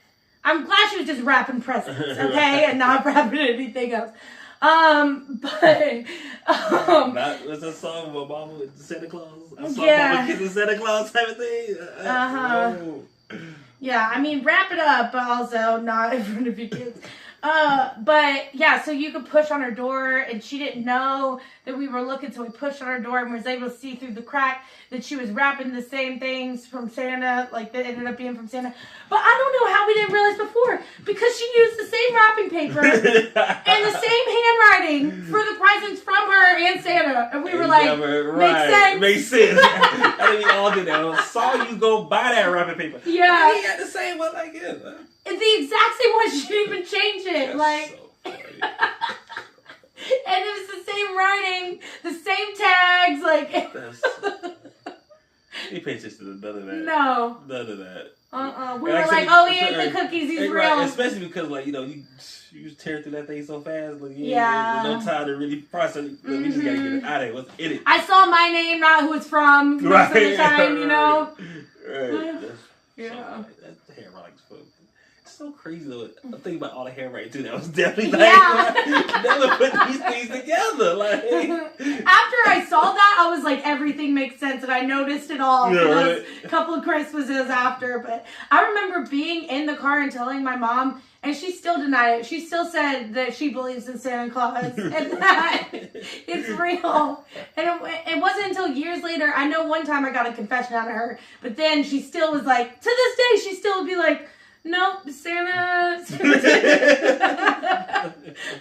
I'm glad she was just wrapping presents, okay, and not wrapping anything else. That's a song about Mama with Santa Claus. Mama kissing Santa Claus type of thing. Yeah, I mean, wrap it up, but also not in front of your kids. But yeah, so you could push on her door, and she didn't know that we were looking, so we pushed on her door and was able to see through the crack that she was wrapping the same things from Santa, like that ended up being from Santa. But I don't know how we didn't realize before, because she used the same wrapping paper and the same handwriting for the presents from her and Santa, and we were like, makes sense. I think we all did that. I saw you go buy that wrapping paper. Yeah, he had the same one like him. It's the exact same one. She didn't even change it. That's so and it was the same writing, the same tags. He paid attention to none of that. No. None of that. We were like, oh, he ate the cookies. He's real. Right, especially because, you just tear through that thing so fast. There's no time to really process it. We just got to get it out of it. What's in it? I saw my name, not who it's from. Most of the time, Right. Yeah. That handwriting's fun. It's so crazy, though. I'm thinking about all the handwriting, too. That was definitely never put these things together. After I saw that, I was like, everything makes sense, and I noticed it all for those couple of Christmases after. But I remember being in the car and telling my mom, and she still denied it. She still said that she believes in Santa Claus and that it's real. And it wasn't until years later. I know one time I got a confession out of her, but then she still was like, to this day, she still would be like, nope, Santa.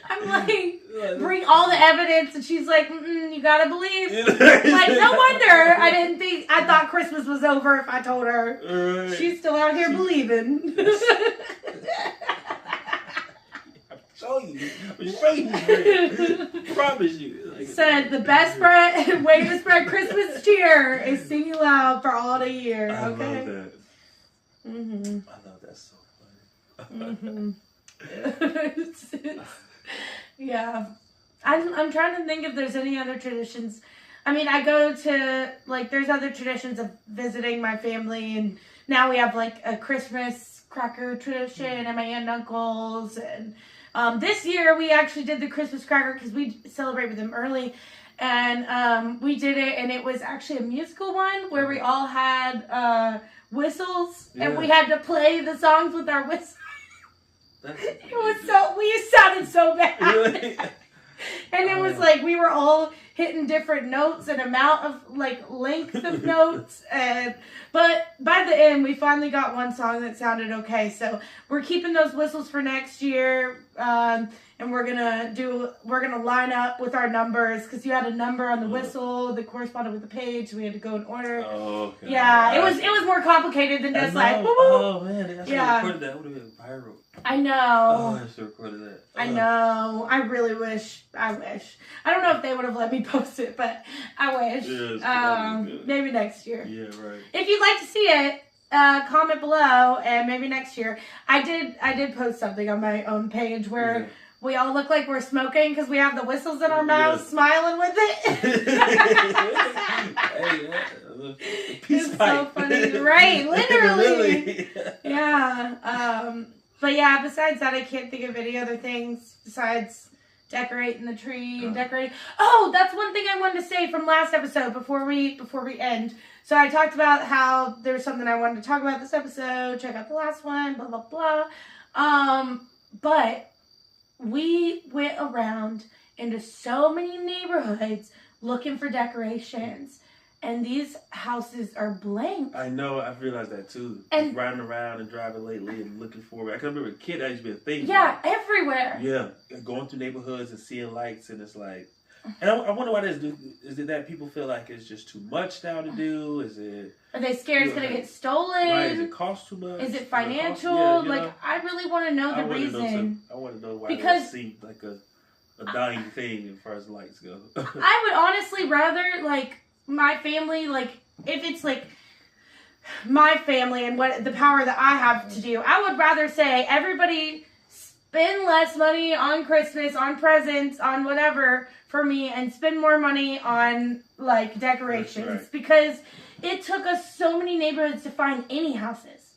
I'm like, bring all the evidence, and she's like, you gotta believe. Like, no wonder I thought Christmas was over if I told her. She's still out here believing. I'm showing you. Promise you. Said the best way to spread Christmas cheer is singing loud for all the year. I Okay. love that. Mm-hmm. I love that so funny. Yeah. I'm trying to think if there's any other traditions. I mean, I go to, there's other traditions of visiting my family, and now we have, a Christmas cracker tradition and my aunt and uncles, and this year we actually did the Christmas cracker because we celebrate with them early, and we did it, and it was actually a musical one where we all had whistles, and we had to play the songs with our whistles. We sounded so bad. Really? And it was we were all hitting different notes and amount of length of notes, but by the end we finally got one song that sounded okay. So we're keeping those whistles for next year, and we're gonna line up with our numbers because you had a number on the whistle that corresponded with the page. So we had to go in order. Oh, okay. Yeah, it was more complicated than just woo-woo. Oh man, I should have recorded that. That would have been viral. I know. Oh, I should have recorded that. I know. I really wish. I don't know if they would have let me post it, but I wish. Maybe next year. Yeah, right. If you'd like to see it, comment below, and maybe next year. I did post something on my own page where we all look like we're smoking because we have the whistles in our mouths, smiling with it. Peace it's pipe. so funny, right? Literally. Yeah. But yeah, besides that, I can't think of any other things besides decorating the tree and decorating. Oh, that's one thing I wanted to say from last episode before we end. So I talked about how there was something I wanted to talk about this episode. Check out the last one, blah, blah, blah. But we went around into so many neighborhoods looking for decorations. And these houses are blank. I know, I've realized that too. And riding around and driving lately and looking for it. I can remember a kid, that used to be a thing. Yeah, everywhere. Yeah, going through neighborhoods and seeing lights, and it's like, And I wonder why this is it that people feel like it's just too much now to do? Is it? Are they scared it's gonna get stolen? Right, does it cost too much? Is it financial? I really want to know the reason. I want to know why because it seems like a dying thing as far as lights go. I would honestly rather my family, if it's my family and what the power that I have to do, I would rather say everybody spend less money on Christmas, on presents, on whatever for me, and spend more money on decorations. Right. Because it took us so many neighborhoods to find any houses.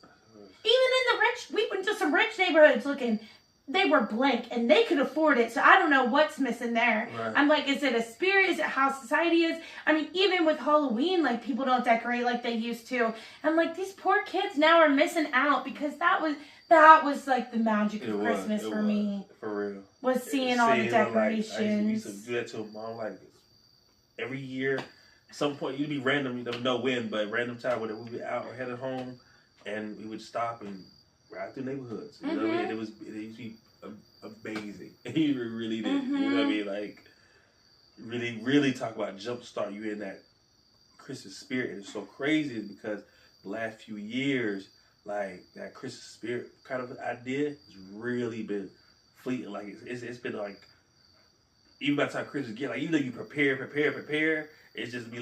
Even in the rich, we went to some rich neighborhoods looking. They were blank and they could afford it. So I don't know what's missing there. Right. I'm like, is it a spirit? Is it how society is? I mean, even with Halloween, people don't decorate like they used to. I'm like, these poor kids now are missing out because that was the magic of Christmas for me. For real. Was seeing all the decorations. I used to do that to mom every year. At some point, you'd be random, you never know when, but random time when we'd be out or headed home and we would stop and ride through neighborhoods. You know what I mean? It used to be amazing. It really did. You know what I mean? Really, really talk about jumpstart you in that Christmas spirit. And it's so crazy because the last few years, that Christmas spirit kind of idea has really been fleeting. It's been even by the time Christmas get, even though you prepare, it's just be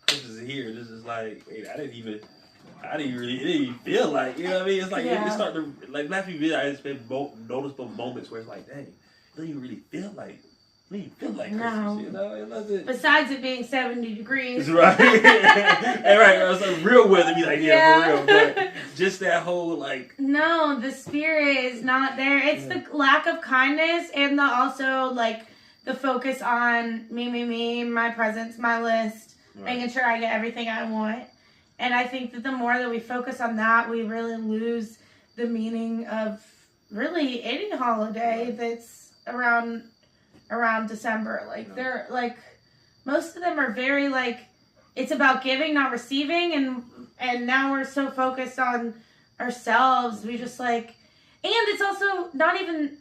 Christmas is here. And it's just wait, it didn't even feel like, you know what I mean? It's it's starting to, last few years, it's been noticeable moments where it's dang, it doesn't even really feel like Christmas, you know? It besides it being 70 degrees. Right. And right, it's real weather be for real. But just that whole, No, the spirit is not there. It's the lack of kindness and also, the focus on me, my presents, my list, making sure I get everything I want. And I think that the more that we focus on that, we really lose the meaning of really any holiday that's around December. They're most of them are very it's about giving, not receiving, and now we're so focused on ourselves. We just and it's also not even.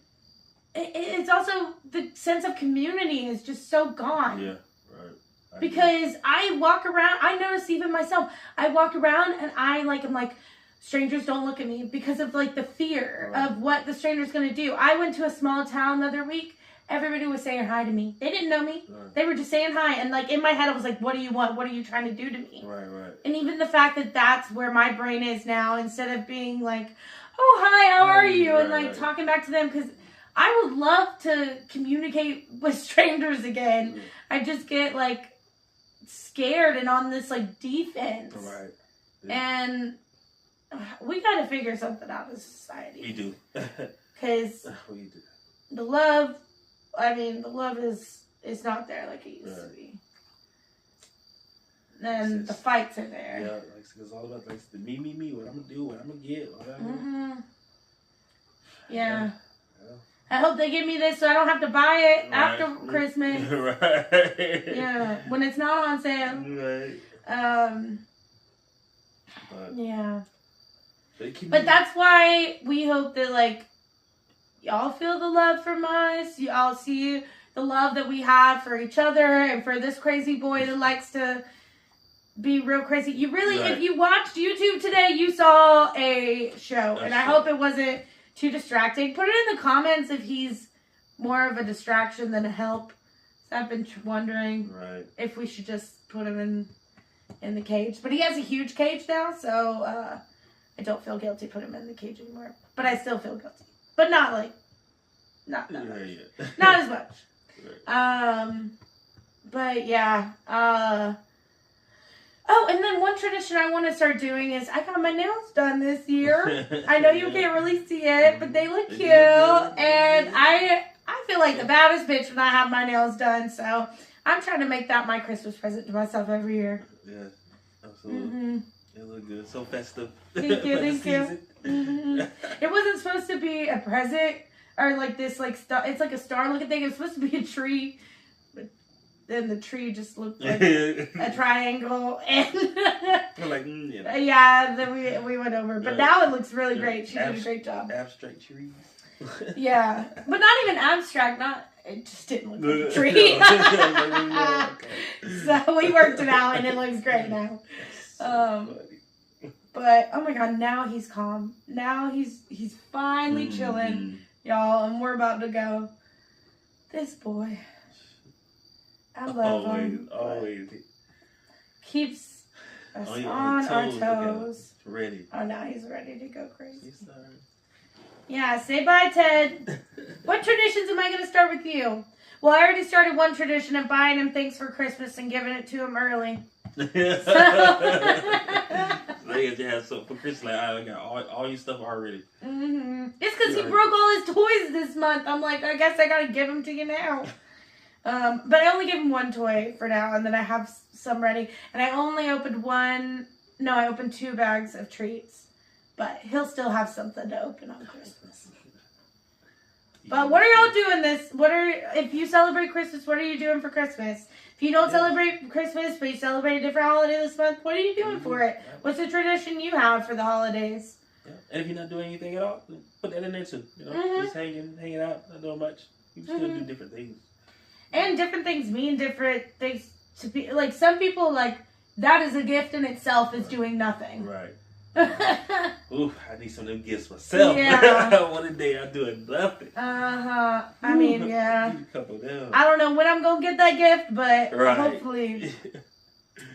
It's also the sense of community is just so gone. Yeah. Because I walk around, I notice even myself, I walk around and I'm like, strangers don't look at me because of the fear of what the stranger's going to do. I went to a small town the other week. Everybody was saying hi to me. They didn't know me. Right. They were just saying hi. And in my head, I was like, what do you want? What are you trying to do to me? Right. And even the fact that that's where my brain is now, instead of being oh, hi, how are you? And talking back to them, because I would love to communicate with strangers again. Yeah. I just get scared and on this defense. Right. Yeah. And we got to figure something out as a society. We do. Because we do. The love is not there like it used to be. Then the fights are there. Yeah, it's all about the me, what I'm gonna do, what I'm gonna get, whatever. Mm-hmm. Yeah. I hope they give me this so I don't have to buy it after Christmas. Right. Yeah, when it's not on sale. Right. Yeah. But that's why we hope that y'all feel the love from us. Y'all see the love that we have for each other and for this crazy boy that likes to be real crazy. You really, if you watched YouTube today, you saw a show. And I hope it wasn't too distracting. Put it in the comments if he's more of a distraction than a help. So I've been wondering if we should just put him in the cage. But he has a huge cage now, so I don't feel guilty putting him in the cage anymore. But I still feel guilty. But not not as much. But yeah. Oh, and then one tradition I want to start doing is I got my nails done this year. I know you can't really see it, but they look cute. And I feel like the baddest bitch when I have my nails done. So I'm trying to make that my Christmas present to myself every year. Yeah, absolutely. Mm-hmm. It look good. So festive. Thank you. Mm-hmm. It wasn't supposed to be a present or this star. It's like a star looking thing. It was supposed to be a tree. Then the tree just looked like a triangle, and then we went over. But now it looks really great. She did a great job. Abstract trees. Yeah, but not even abstract. it just didn't look like a tree. So we worked it out, and it looks great now. But oh my god, now he's calm. Now he's finally chilling, y'all, and we're about to go. This boy, I love him. Always keeps us on our toes. Ready. Oh, now he's ready to go crazy. Yeah, say bye, Ted. What traditions am I going to start with you? Well, I already started one tradition of buying him things for Christmas and giving it to him early. So you have something for Christmas. Like, I got all your stuff already. It's because he broke all his toys this month. I'm like, I guess I got to give them to you now. But I only gave him one toy for now, and then I have some ready. And I only opened I opened 2 bags of treats. But he'll still have something to open on Christmas. But what are y'all doing if you celebrate Christmas, what are you doing for Christmas? If you don't celebrate Christmas, but you celebrate a different holiday this month, what are you doing for it? What's the tradition you have for the holidays? Yeah. And if you're not doing anything at all, put that in there too. Just hanging out, not doing much. You can still do different things. And different things mean different things to people. Like, some people, like, that is a gift in itself is doing nothing. Right. Ooh, I need some of them gifts myself. Yeah. One day I'm doing nothing. I mean, yeah. A couple of them. I don't know when I'm gonna get that gift, but hopefully.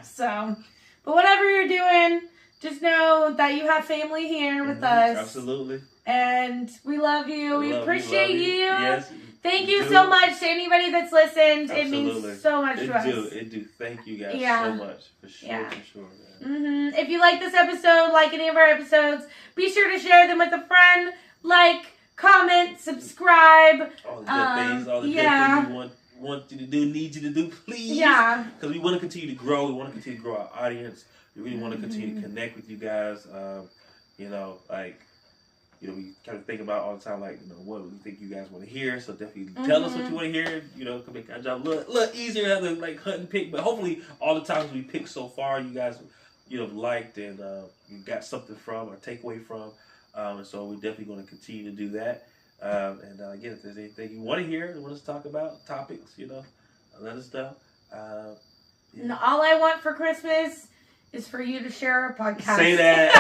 So, but whatever you're doing, just know that you have family here with us. Absolutely. And we love you. We appreciate you. Yes. Thank you so much to anybody that's listened. Absolutely. It means so much to us. It do. Thank you guys so much. For sure, for sure. If you like this episode, like any of our episodes, be sure to share them with a friend. Like, comment, subscribe. All the good things. All the good things we want you to do, need you to do, please. Yeah. Because we want to continue to grow. We want to continue to grow our audience. We really want to continue to connect with you guys. We kind of think about all the time, what we think you guys want to hear. So definitely tell us what you want to hear. Can make our job a little easier, have to hunt and pick. But hopefully, all the times we picked so far, you guys, liked and you got something from or take away from. And so we're definitely going to continue to do that. Again, if there's anything you want to hear, you want us to talk about, topics, let us know. And all I want for Christmas is for you to share our podcast. Say that.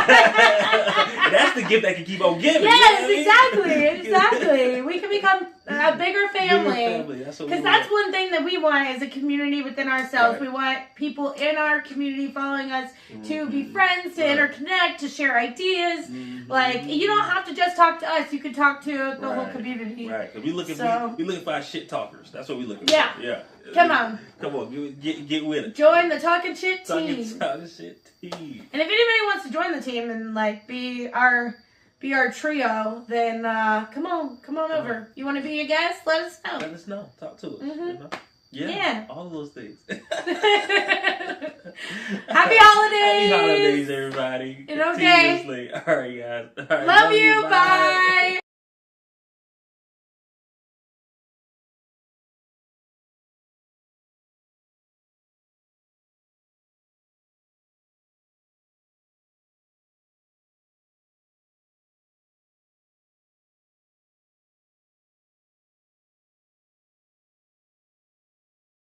And that's the gift that can keep on giving. Yes, exactly. We can become a bigger family. Because that's one thing that we want as a community within ourselves. Right. We want people in our community following us to be friends, to interconnect, to share ideas. You don't have to just talk to us. You can talk to the whole community. Right. Because we looking for our shit talkers. That's what we looking for. Yeah. Come on, get with it. Join the Talking Shit team. Talking Shit team. And if anybody wants to join the team and be our trio, then come on over. You want to be a guest? Let us know. Let us know. Talk to us. Yeah. All of those things. Happy holidays. Happy holidays, everybody. And okay. All right, guys. All right, love you. Bye.